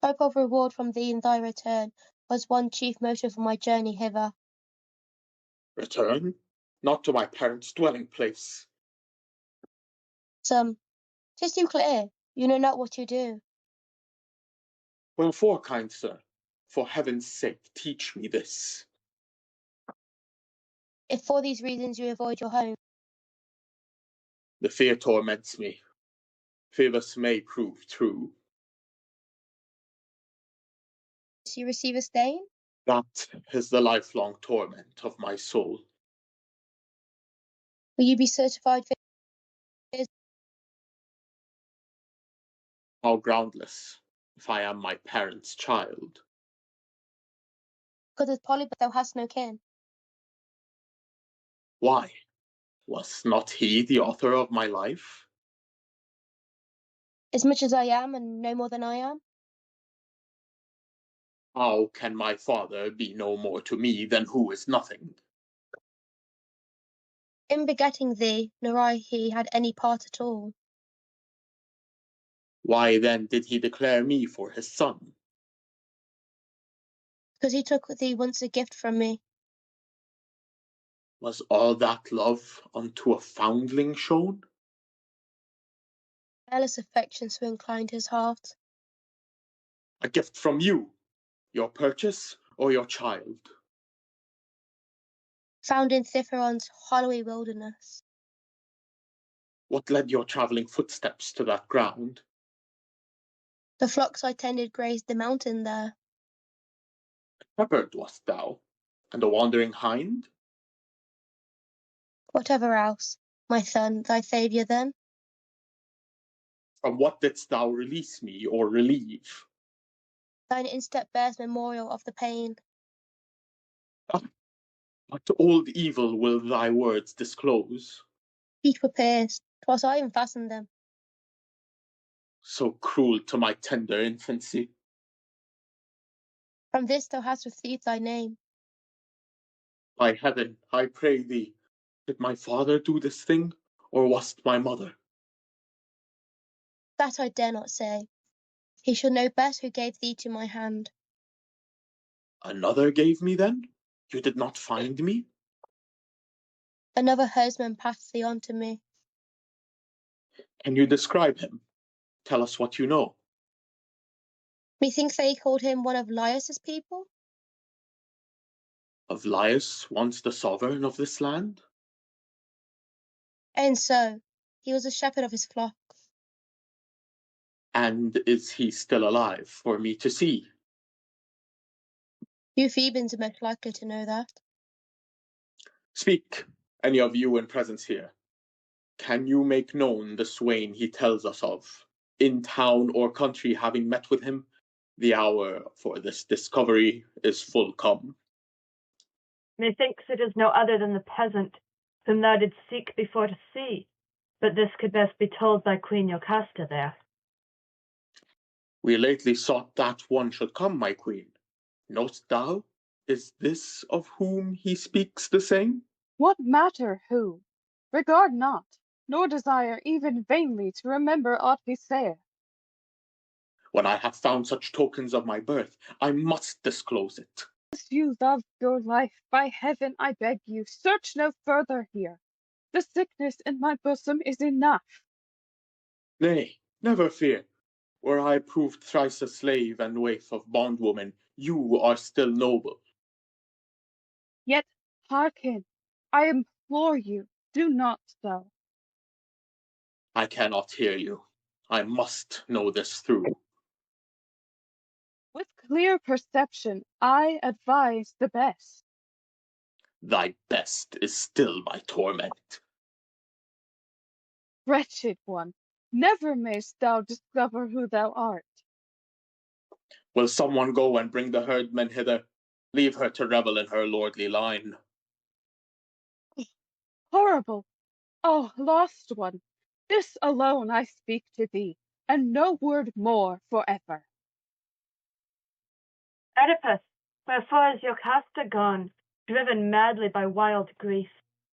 Hope of reward from thee in thy return was one chief motive for my journey hither. Return? Not to my parents' dwelling place. Some, 'tis too clear, you know not what you do. Wherefore, kind sir, for heaven's sake, teach me this. If for these reasons you avoid your home, The fear torments me. Phoebus may prove true. you receive a stain? That is the lifelong torment of my soul. Will you be certified for How groundless, if I am my parents' child. because with Polybus thou hast no kin? Why? Was not he the author of my life? As much as I am, and no more than I am? How can my father be no more to me than who is nothing? In begetting thee, nor I he had any part at all. Why then did he declare me for his son? Because he took thee once a gift from me. Was all that love unto a foundling shown? Careless affection so inclined his heart. A gift from you, your purchase, or your child? Found in Cithaeron's hollowy wilderness. What led your travelling footsteps to that ground? The flocks I tended grazed the mountain there. Shepherd wast thou, and a wandering hind? Whatever else, my son, thy saviour then? From what didst thou release me or relieve? Thine instep bears memorial of the pain. What old evil will thy words disclose? Feet were pierced, 'twas I unfastened them. So cruel to my tender infancy. From this thou hast received thy name. By heaven, I pray thee, did my father do this thing, or wast my mother? That I dare not say. He should know best who gave thee to my hand. Another gave me then? You did not find me? Another herdsman passed thee on to me. Can you describe him? Tell us what you know. Methinks they called him one of Laius's people. Of Laius, once the sovereign of this land? And so, he was a shepherd of his flock. And is he still alive for me to see? You Thebans are most likely to know that. Speak, any of you in presence here. Can you make known the swain he tells us of, in town or country having met with him? The hour for this discovery is full come. Methinks it is no other than the peasant whom thou didst seek before to see, but this could best be told by Queen Jocasta there. We lately sought that one should come, my queen. Knowst thou, is this of whom he speaks the same? What matter who? Regard not, nor desire even vainly to remember aught he saith. When I have found such tokens of my birth, I must disclose it. As you love your life, by heaven I beg you, search no further here. The sickness in my bosom is enough. Nay, never fear. Were I proved thrice a slave and waif of bondwoman, you are still noble. Yet hearken, I implore you, do not so. I cannot hear you. I must know this through. With clear perception, I advise the best. Thy best is still my torment. Wretched one, never mayst thou discover who thou art. Will someone go and bring the herdmen hither? Leave her to revel in her lordly line. Horrible! Oh, lost one, this alone I speak to thee, and no word more forever. Oedipus, wherefore is Jocasta gone, driven madly by wild grief?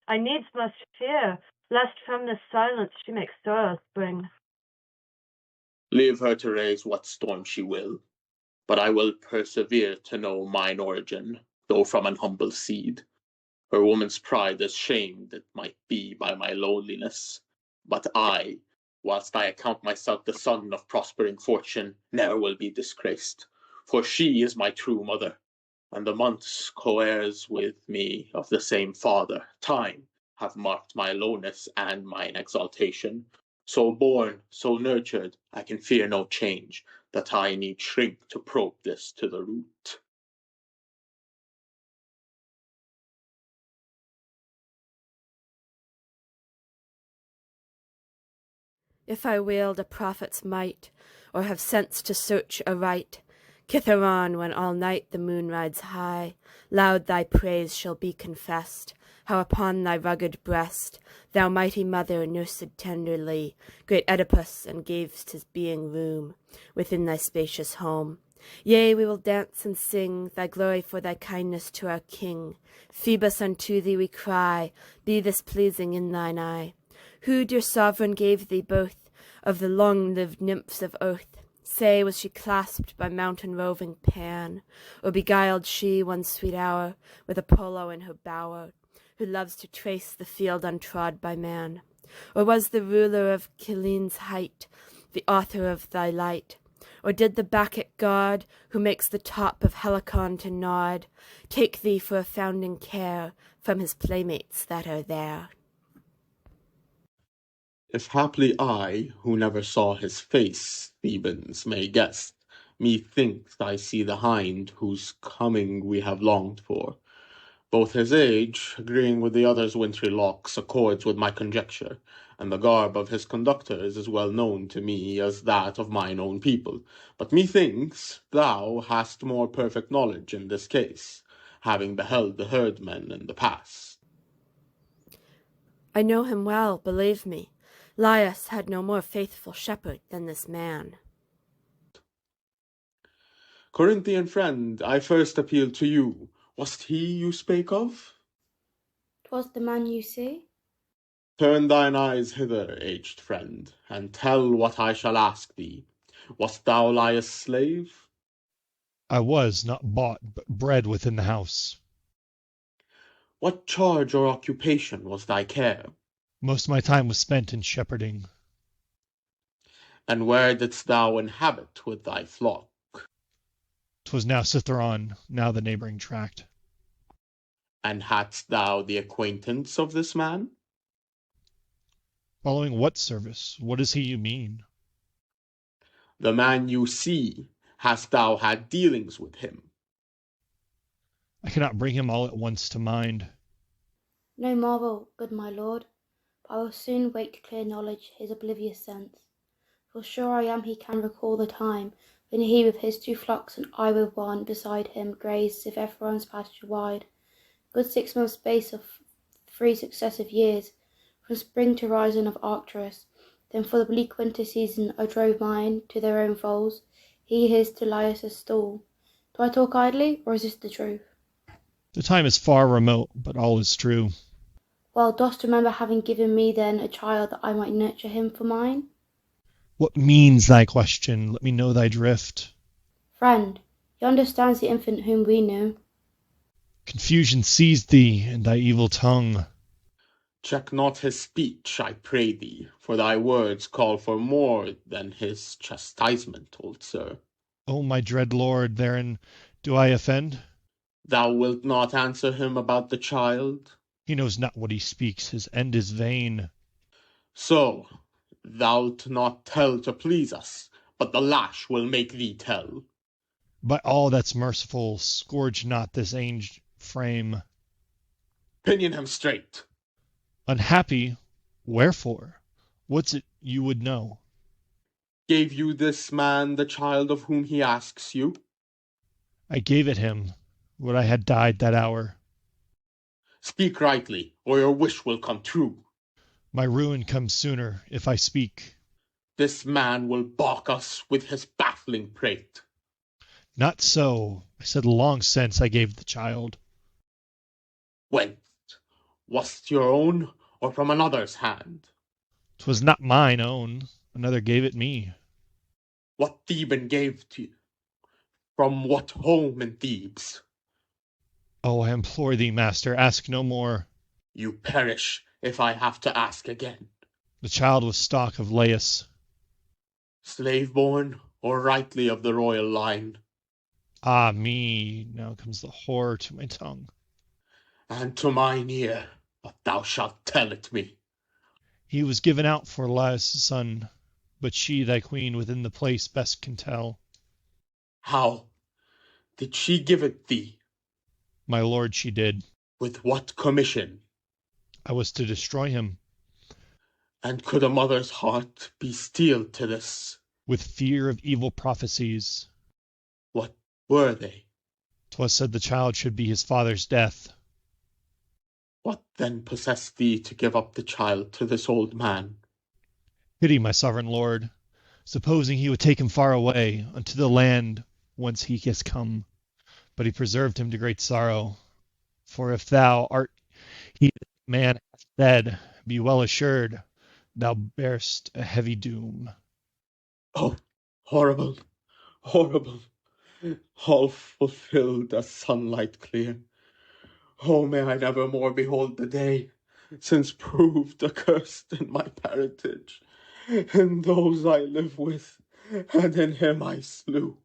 I needs must fear, lest from this silence she make sorrow spring. Leave her to raise what storm she will, but I will persevere to know mine origin, though from an humble seed. Her woman's pride is shamed, it might be, by my lowliness. But I, whilst I account myself the son of prospering fortune, ne'er will be disgraced, for she is my true mother, and the months co-heirs with me of the same father, time, have marked my lowness and mine exaltation. So born, so nurtured, I can fear no change, that I need shrink to probe this to the root. If I wield a prophet's might, or have sense to search aright, Kithaeron, when all night the moon rides high, loud thy praise shall be confessed, how upon thy rugged breast thou, mighty mother, nursed tenderly great Oedipus, and gavest his being room within thy spacious home. Yea, we will dance and sing thy glory for thy kindness to our king. Phoebus, unto thee we cry, be this pleasing in thine eye. Who, dear sovereign, gave thee both of the long-lived nymphs of earth? Say, was she clasped by mountain-roving Pan, or beguiled she one sweet hour with Apollo in her bower, who loves to trace the field untrod by man? Or was the ruler of Kylline's height the author of thy light? Or did the Bacchic god, who makes the top of Helicon to nod, take thee for a founding care from his playmates that are there? If haply I, who never saw his face, Thebans, may guess, methinks I see the hind whose coming we have longed for. Both his age, agreeing with the other's wintry locks, accords with my conjecture, and the garb of his conductors is well known to me as that of mine own people. But methinks thou hast more perfect knowledge in this case, having beheld the herdmen in the past. I know him well, believe me. Laius had no more faithful shepherd than this man. Corinthian friend, I first appeal to you. Was't he you spake of? 'Twas the man you see. Turn thine eyes hither, aged friend, and tell what I shall ask thee. Wast thou Laius' slave? I was not bought, but bred within the house. What charge or occupation was thy care? Most of my time was spent in shepherding. And where didst thou inhabit with thy flock? 'Twas now Cithaeron, now the neighboring tract. And hadst thou the acquaintance of this man? Following what service? What is he you mean? The man you see, hast thou had dealings with him? I cannot bring him all at once to mind. No marvel, good my lord, but I will soon wake to clear knowledge his oblivious sense. For sure I am he can recall the time when he with his 2 flocks and I with one beside him grazed Cithaeron's pasture wide, good 6 months space of 3 successive years, from spring to rising of Arcturus. Then for the bleak winter season I drove mine to their own folds, he his to Laius' stall. Do I talk idly, or is this the truth? The time is far remote, but all is true. Well, dost remember having given me then a child that I might nurture him for mine? What means thy question? Let me know thy drift. Friend, he understands the infant whom we knew. Confusion seized thee in thy evil tongue. Check not his speech, I pray thee, for thy words call for more than his chastisement, old sir. O my dread lord, therein do I offend? Thou wilt not answer him about the child? He knows not what he speaks, his end is vain. So, thou'lt not tell to please us, but the lash will make thee tell. By all that's merciful, scourge not this aged frame. Pinion him straight. Unhappy? Wherefore? What's it you would know? Gave you this man the child of whom he asks you? I gave it him. Would I had died that hour. Speak rightly, or your wish will come true. My ruin comes sooner if I speak. This man will balk us with his baffling prate. Not so. I said long since I gave the child. Whence? Was't your own, or from another's hand? 'Twas not mine own. Another gave it me. What Theban gave to you? From what home in Thebes? Oh, I implore thee, master, ask no more. You perish if I have to ask again. The child was stock of Laius. Slave-born, or rightly of the royal line? Ah me, now comes the horror to my tongue. And to mine ear, but thou shalt tell it me. He was given out for Laius' son, but she, thy queen, within the place best can tell. How? Did she give it thee? My lord, she did. With what commission? I was to destroy him. And could a mother's heart be steeled to this? With fear of evil prophecies. What were they? 'Twas said the child should be his father's death. What then possessed thee to give up the child to this old man? Pity, my sovereign lord, supposing he would take him far away, unto the land whence he has come. But he preserved him to great sorrow. For if thou art he that man hath said, be well assured, thou bear'st a heavy doom. Oh, horrible, horrible, all fulfilled as sunlight clear. Oh, may I never more behold the day, since proved accursed in my parentage, in those I live with, and in him I slew.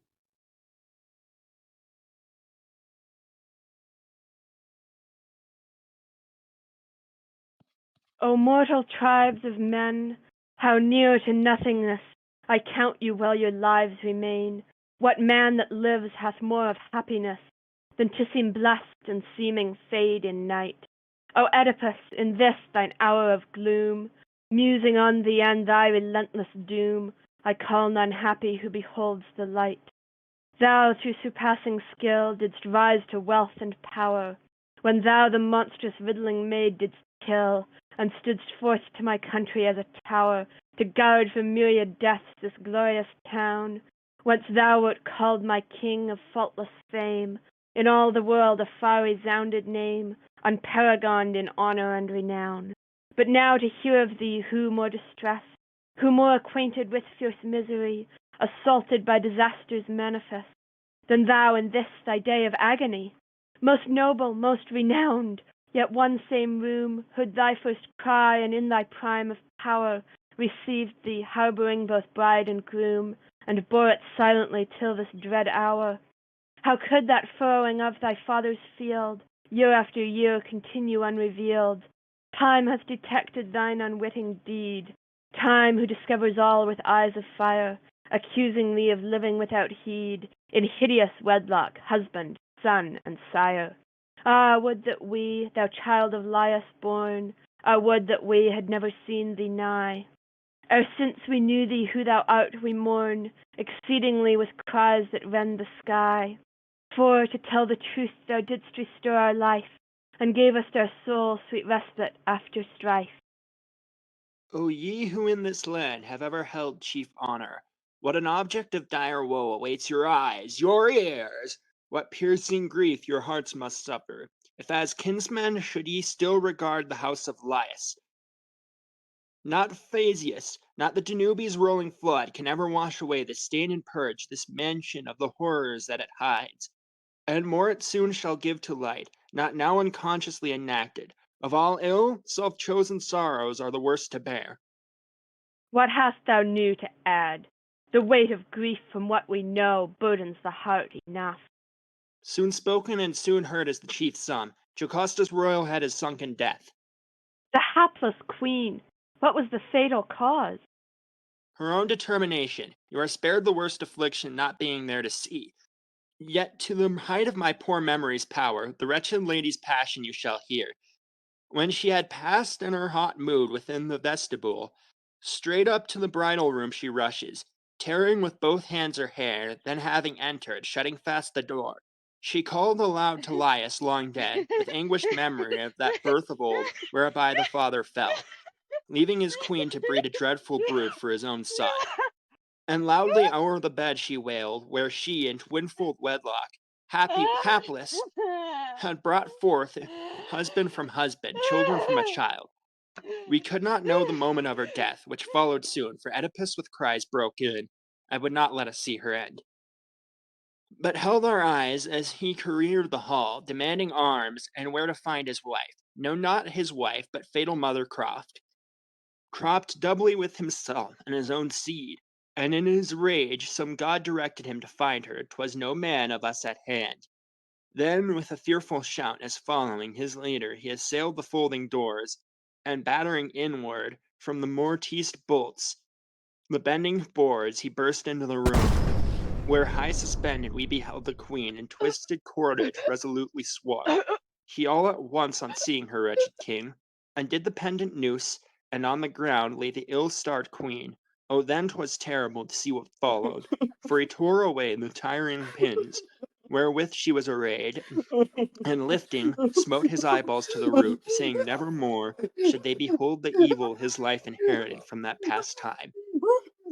O mortal tribes of men, how near to nothingness I count you while your lives remain. What man that lives hath more of happiness than to seem blessed and seeming fade in night? O Oedipus, in this thine hour of gloom, musing on thee and thy relentless doom, I call none happy who beholds the light. Thou through surpassing skill didst rise to wealth and power, when thou the monstrous riddling maid didst kill, and stoodst forth to my country as a tower, to guard from myriad deaths this glorious town, whence thou wert called my king of faultless fame, in all the world a far resounded name, unparagoned in honor and renown. But now to hear of thee who more distressed, who more acquainted with fierce misery, assaulted by disasters manifest, than thou in this thy day of agony, most noble, most renowned, yet one same room heard thy first cry, and in thy prime of power received thee, harboring both bride and groom, and bore it silently till this dread hour. How could that furrowing of thy father's field year after year continue unrevealed? Time hath detected thine unwitting deed, Time who discovers all with eyes of fire, accusing thee of living without heed, in hideous wedlock, husband, son, and sire. Ah, would that we, thou child of Laius born, ah, would that we had never seen thee nigh! Ere since we knew thee who thou art, we mourn exceedingly with cries that rend the sky. For, to tell the truth, thou didst restore our life, and gavest our souls sweet respite after strife. O ye who in this land have ever held chief honor, what an object of dire woe awaits your eyes, your ears! What piercing grief your hearts must suffer, if as kinsmen should ye still regard the house of Laius. Not Phasius, not the Danube's rolling flood can ever wash away the stain and purge this mansion of the horrors that it hides. And more it soon shall give to light, not now unconsciously enacted. Of all ill, self-chosen sorrows are the worst to bear. What hast thou new to add? The weight of grief from what we know burdens the heart enough. Soon spoken and soon heard is the chief's sum. Jocasta's royal head is sunk in death. The hapless queen, what was the fatal cause? Her own determination. You are spared the worst affliction not being there to see. Yet to the height of my poor memory's power, the wretched lady's passion you shall hear. When she had passed in her hot mood within the vestibule, straight up to the bridal room she rushes, tearing with both hands her hair, then having entered, shutting fast the door, she called aloud to Laius long dead, with anguished memory of that birth of old, whereby the father fell, leaving his queen to breed a dreadful brood for his own son. And loudly o'er the bed she wailed, where she in twinfold wedlock, hapless, had brought forth husband from husband, children from a child. We could not know the moment of her death, which followed soon, for Oedipus with cries broke in, and would not let us see her end. But held our eyes as he careered the hall, demanding arms and where to find his wife. No, not his wife, but fatal mother Croft. Cropped doubly with himself and his own seed, and in his rage some god directed him to find her, 'twas no man of us at hand. Then with a fearful shout, as following his leader, he assailed the folding doors, and battering inward from the mortised bolts, the bending boards, he burst into the room, where high suspended we beheld the queen in twisted cordage resolutely swore. He all at once on seeing her wretched king, undid the pendant noose, and on the ground lay the ill-starred queen. Oh, then 'twas terrible to see what followed, for he tore away the tiring pins, wherewith she was arrayed, and lifting, smote his eyeballs to the root, saying never more should they behold the evil his life inherited from that past time.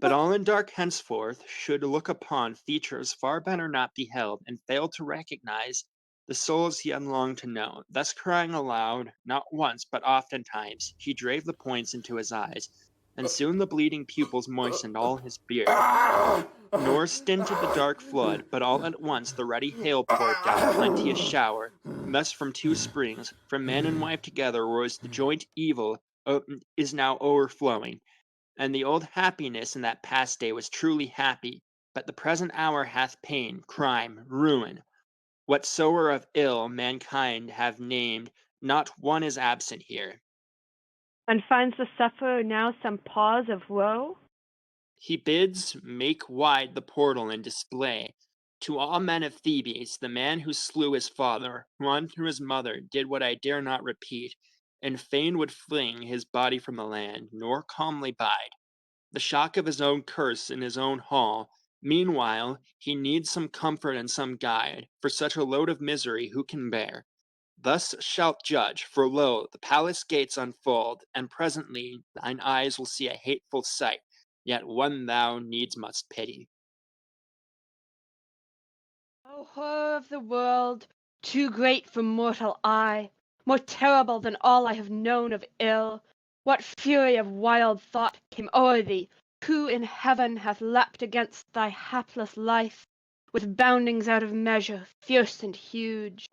But all in dark henceforth should look upon features far better not beheld, and fail to recognize the souls he had longed to know. Thus crying aloud, not once, but oftentimes, he drave the points into his eyes, and soon the bleeding pupils moistened all his beard. Nor stinted the dark flood, but all at once the ruddy hail poured down plenteous shower. Thus from two springs, from man and wife together, rose the joint evil is now overflowing. And the old happiness in that past day was truly happy, but the present hour hath pain, crime, ruin. What sower of ill mankind have named, not one is absent here. And finds the sufferer now some pause of woe? He bids make wide the portal and display to all men of Thebes the man who slew his father, who unto his mother did what I dare not repeat, and fain would fling his body from the land, nor calmly bide the shock of his own curse in his own hall. Meanwhile, he needs some comfort and some guide, for such a load of misery who can bear? Thus shalt judge, for lo, the palace gates unfold, and presently thine eyes will see a hateful sight, yet one thou needs must pity. O horror of the world, too great for mortal eye, more terrible than all I have known of ill, what fury of wild thought came o'er thee, who in heaven hath leapt against thy hapless life, with boundings out of measure, fierce and huge?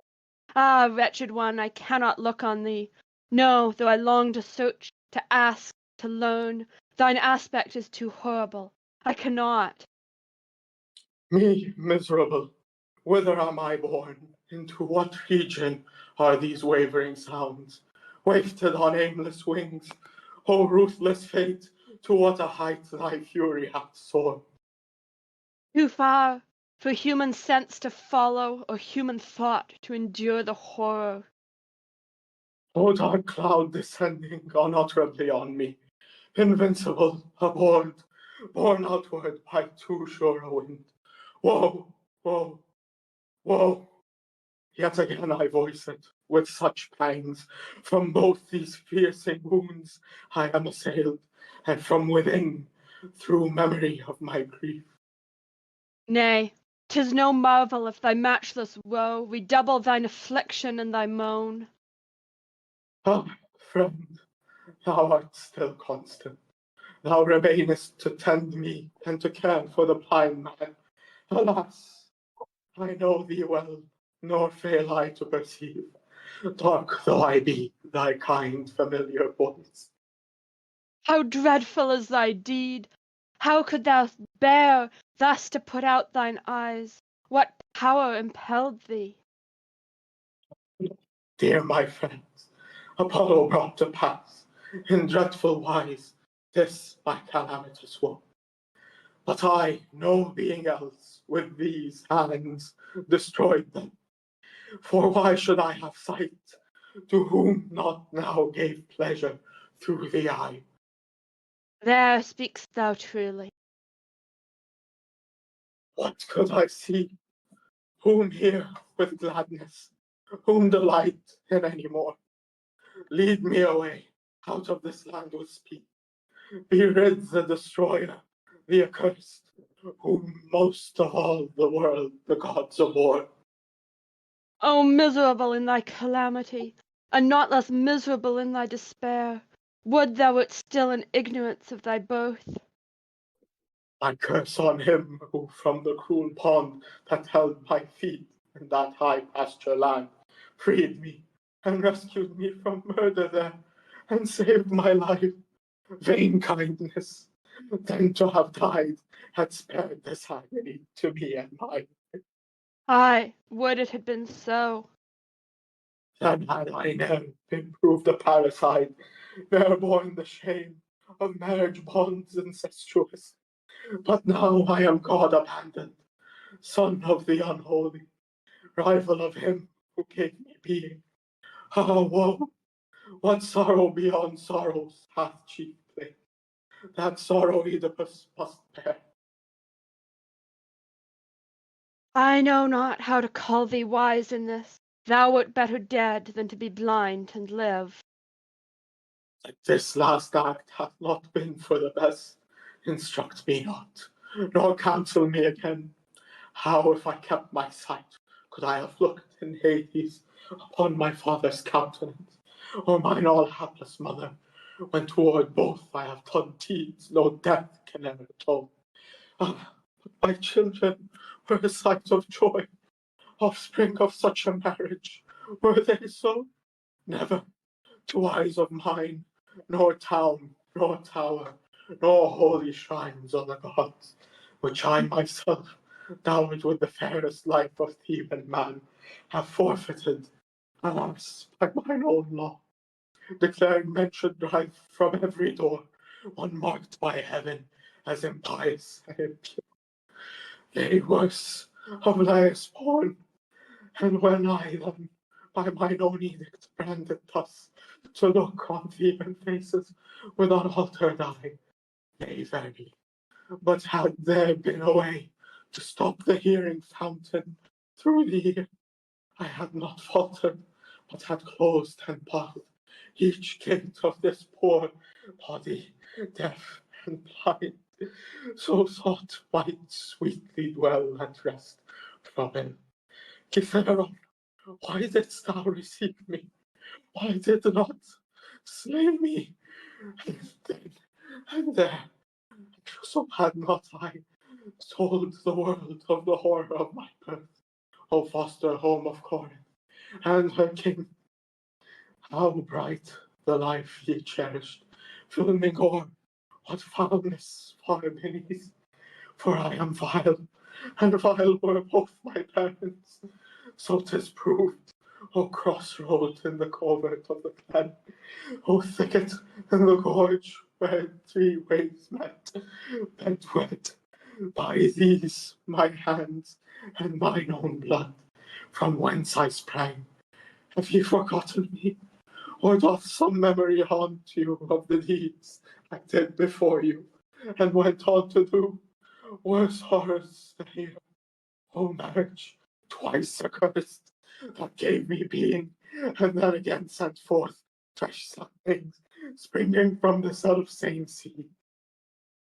Ah, wretched one, I cannot look on thee. No, though I long to search, to ask, to learn, thine aspect is too horrible. I cannot. Me, miserable, whither am I born? Into what region are these wavering sounds? Wafted on aimless wings, O ruthless fate, to what a height thy fury hath soared. Too far for human sense to follow, or human thought to endure the horror. O dark cloud descending unutterably on me, invincible, abhorred, borne outward by too sure a wind. Woe, woe, woe! Yet again I voice it with such pangs. From both these piercing wounds I am assailed, and from within, through memory of my grief. Nay, 'tis no marvel if thy matchless woe redouble thine affliction and thy moan. Ah, friend, thou art still constant. Thou remainest to tend me and to care for the blind man. Alas, I know thee well, nor fail I to perceive, dark though I be, thy kind familiar voice. How dreadful is thy deed! How could thou bear thus to put out thine eyes? What power impelled thee? Dear my friends, Apollo brought to pass, in dreadful wise, this my calamitous woe. But I, no being else, with these hands destroyed them. For why should I have sight, to whom not now gave pleasure through the eye? There speak'st thou truly. What could I see? Whom hear with gladness? Whom delight in any more? Lead me away out of this land with speed. Be rid the destroyer, the accursed, whom most of all the world the gods abhor. O miserable in thy calamity, and not less miserable in thy despair, would thou wert still in ignorance of thy birth. I curse on him who from the cruel pond that held my feet in that high pasture land freed me and rescued me from murder there and saved my life. Vain kindness, then to have died had spared this agony to me and mine. Aye, would it had been so. Then had I ne'er been proved a parricide, ne'er borne the shame of marriage bonds incestuous. But now I am God abandoned, son of the unholy, rival of him who gave me being. Ah, woe! What sorrow beyond sorrows hath chief place? That sorrow Oedipus must bear. I know not how to call thee wise in this. Thou wert better dead than to be blind and live. That this last act hath not been for the best. Instruct me not, nor counsel me again. How, if I kept my sight, could I have looked in Hades upon my father's countenance, or mine all hapless mother, when toward both I have done deeds no death can ever atone? Ah, but my children were a sight of joy, offspring of such a marriage. Were they so? Never, to eyes of mine, nor town, nor tower, nor holy shrines of the gods, which I myself, dowered with the fairest life of Theban man, have forfeited, alas, by mine own law, declaring men should drive from every door one marked by heaven as impious and impure. Yea, worse, of Laius born, and when I then, by mine own edict, branded thus, to look on Theban faces with unaltered eye, yea, verily, but had there been a way to stop the hearing fountain through the ear, I had not faltered, but had closed and barred each gate of this poor body, deaf and blind, so sought might sweetly dwell and rest from him. Kithaeron, why didst thou receive me? Why did not slay me? And then, and there, so had not I told the world of the horror of my birth, O foster home of Corinth, and her king. How bright the life ye cherished, filming o'er what foulness far beneath. For I am vile, and vile were both my parents. So 'tis proved, O crossroad in the covert of the glen, O thicket in the gorge where three ways met, bedwed by these my hands and mine own blood, from whence I sprang. Have ye forgotten me? Or doth some memory haunt you of the deeds I did before you, and went on to do? Worse horrors than here, O marriage, twice accursed, that gave me being, and then again sent forth fresh saplings, springing from the self-same seed,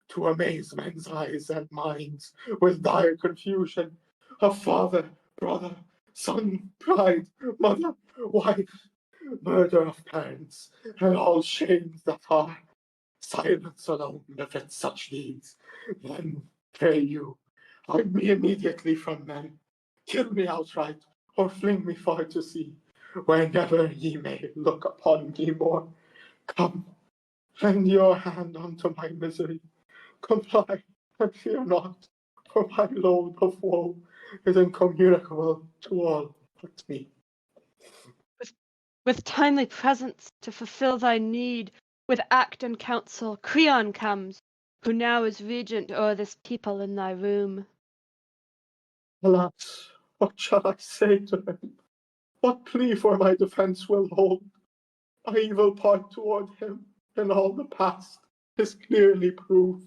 to amaze men's eyes and minds with dire confusion of father, brother, son, bride, mother, wife, murder of parents, and all shames that are. Silence alone befits such deeds. Then, pray you, hide me immediately from men. Kill me outright, or fling me far to sea, where never ye may look upon me more. Come, lend your hand unto my misery. Comply, and fear not, for my load of woe is incommunicable to all but me. With timely presence to fulfill thy need, with act and counsel, Creon comes, who now is regent o'er this people in thy room. Alas, what shall I say to him? What plea for my defense will hold? My evil part toward him in all the past is clearly proved.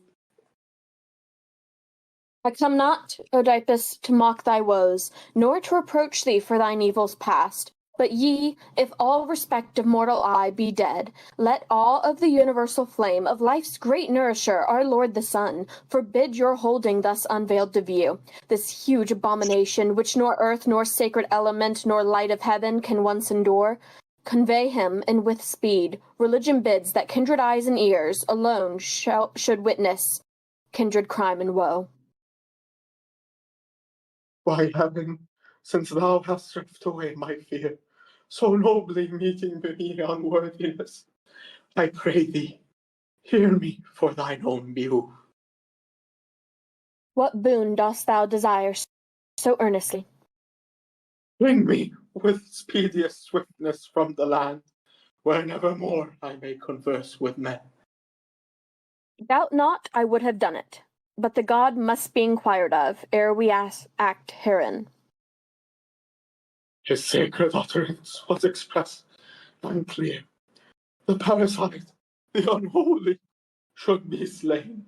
I come not, Oedipus, to mock thy woes, nor to reproach thee for thine evils past. But ye, if all respect of mortal eye be dead, let all of the universal flame of life's great nourisher, our Lord the Sun, forbid your holding thus unveiled to view this huge abomination which nor earth nor sacred element nor light of heaven can once endure. Convey him, and with speed, religion bids that kindred eyes and ears alone should witness kindred crime and woe. Why, heaven, since thou hast stripped away my fear, so nobly meeting me unworthiness, I pray thee, hear me for thine own view. What boon dost thou desire so earnestly? Bring me with speediest swiftness from the land, where nevermore I may converse with men. Doubt not I would have done it, but the god must be inquired of ere we act herein. His sacred utterance was expressed and clear. The parasite, the unholy, should be slain.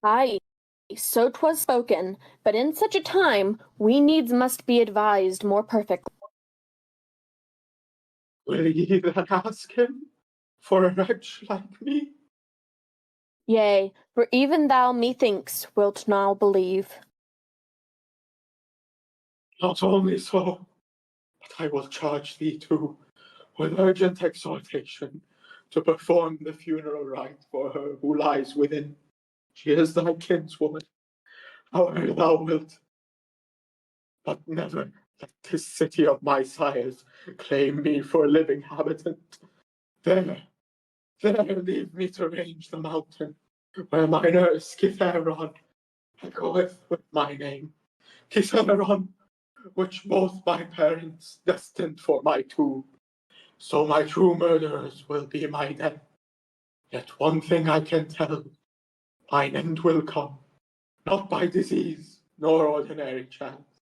Aye, so 'twas spoken, but in such a time we needs must be advised more perfectly. Will ye then ask him for a wretch like me? Yea, for even thou, methinks, wilt now believe. Not only so, but I will charge thee too with urgent exhortation to perform the funeral rite for her who lies within. She is thy kinswoman, however thou wilt. But never let this city of my sires claim me for a living habitant. There leave me to range the mountain, where my nurse Cytheron echoeth with my name. Cytheron, which both my parents destined for my tomb. So my true murderers will be my death. Yet one thing I can tell, mine end will come, not by disease nor ordinary chance.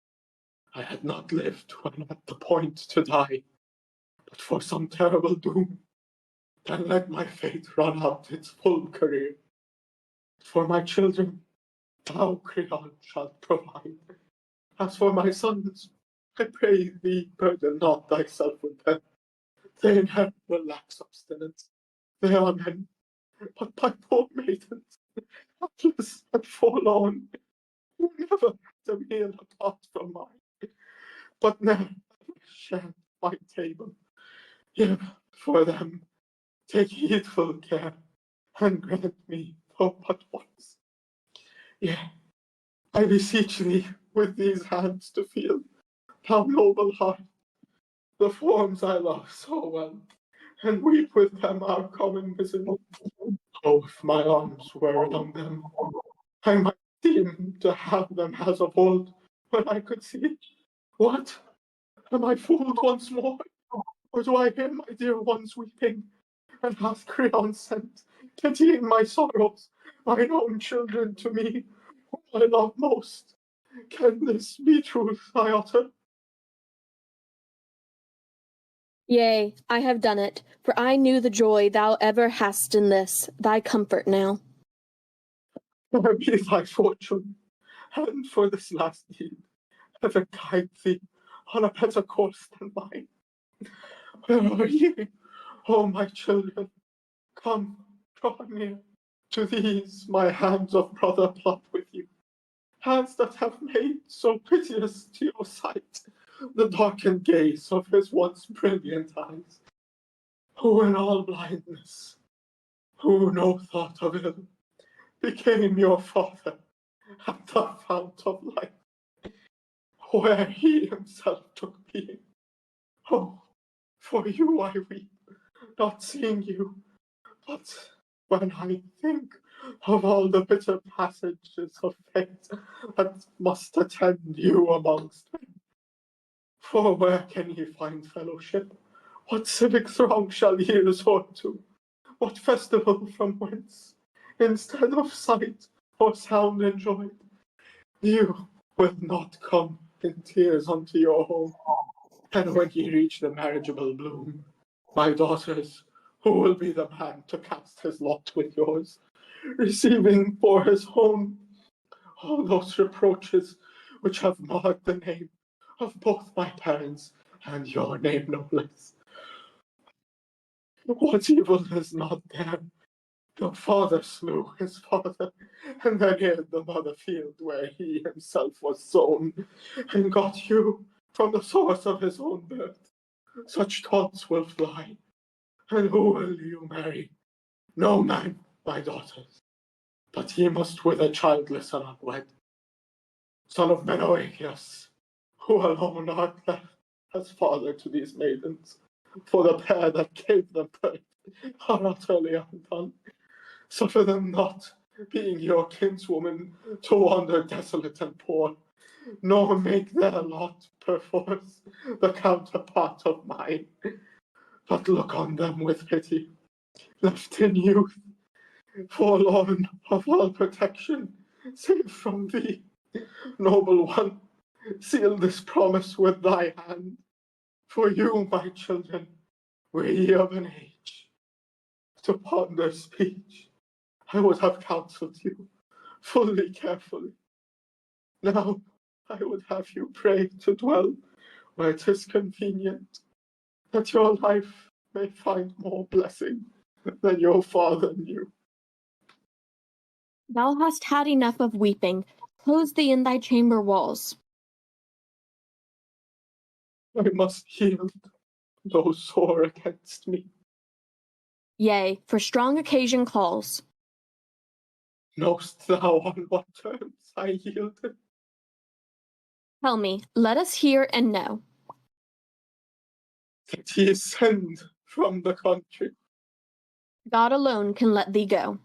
I had not lived when at the point to die, but for some terrible doom. Then let my fate run out its full career. For my children, thou, Creon, shalt provide. As for my sons, I pray thee burden not thyself with them. They inherit will lack substance. They are men, but my poor maidens, helpless and forlorn, who never had a meal apart from mine, but never shared my table. Yet for them take heedful care, and grant me, though but once. Yea, I beseech thee with these hands to feel, thou noble heart, the forms I love so well, and weep with them our common misery. Oh, if my arms were around them, I might seem to have them as of old, when I could see. What? Am I fooled once more? Or do I hear my dear ones weeping? And hath Creon sent, pitying my sorrows, mine own children to me, whom I love most? Can this be truth I utter? Yea, I have done it, for I knew the joy thou ever hast in this, thy comfort now. Where be thy fortune, and for this last deed, heaven guide thee, on a better course than mine. Where are ye, O my children? Come, draw near to these my hands of brother blood with you, hands that have made so piteous to your sight the darkened gaze of his once brilliant eyes, who in all blindness, who no thought of ill, became your father at the fount of life, where he himself took being. Oh, for you I weep, not seeing you, but when I think of all the bitter passages of fate that must attend you amongst men. For where can ye find fellowship? What civic throng shall ye resort to? What festival from whence, instead of sight or sound enjoyed, you will not come in tears unto your home? And when ye reach the marriageable bloom, my daughters, who will be the man to cast his lot with yours, receiving for his own all those reproaches which have marred the name of both my parents and your name no less? What evil is not there? Your father slew his father, and then hid the mother field where he himself was sown, and got you from the source of his own birth. Such taunts will fly. And who will you marry? No man, my daughters, but ye must wither childless and unwed. Son of Menelaus, who alone art left as father to these maidens, for the pair that gave them birth are utterly undone. Suffer them not, being your kinswoman, to wander desolate and poor, nor make their lot perforce the counterpart of mine, but look on them with pity, left in youth, forlorn of all protection, save from thee. Noble one, seal this promise with thy hand. For you, my children, were ye of an age to ponder speech, I would have counseled you fully carefully. Now I would have you pray to dwell where 'tis convenient, that your life may find more blessing than your father knew. Thou hast had enough of weeping. Close thee in thy chamber walls. I must yield, though sore against me. Yea, for strong occasion calls. Know'st thou on what terms I yielded? Tell me, let us hear and know. That ye send from the country. God alone can let thee go.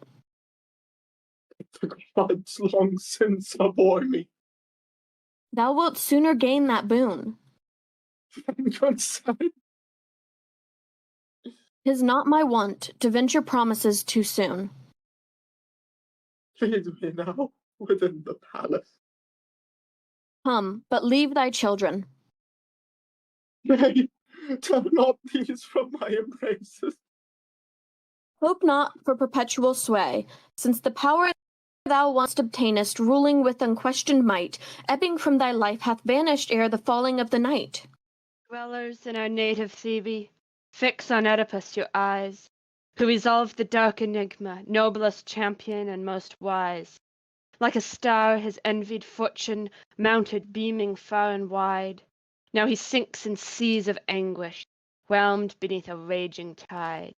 The gods long since abhor me. Thou wilt sooner gain that boon. Than consent. 'Tis not my wont to venture promises too soon. Lead me now within the palace. Come, but leave thy children. Nay, tear not these from my embraces. Hope not for perpetual sway, since the power thou once obtainest, ruling with unquestioned might, ebbing from thy life, hath vanished ere the falling of the night. Dwellers in our native Thebe, fix on Oedipus your eyes, who resolved the dark enigma, noblest champion and most wise. Like a star his envied fortune mounted beaming far and wide. Now he sinks in seas of anguish, whelmed beneath a raging tide.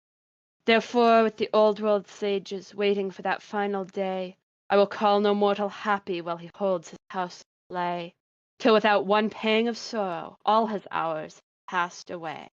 Therefore, with the old world sages waiting for that final day, I will call no mortal happy while he holds his house lay, till without one pang of sorrow all his hours passed away.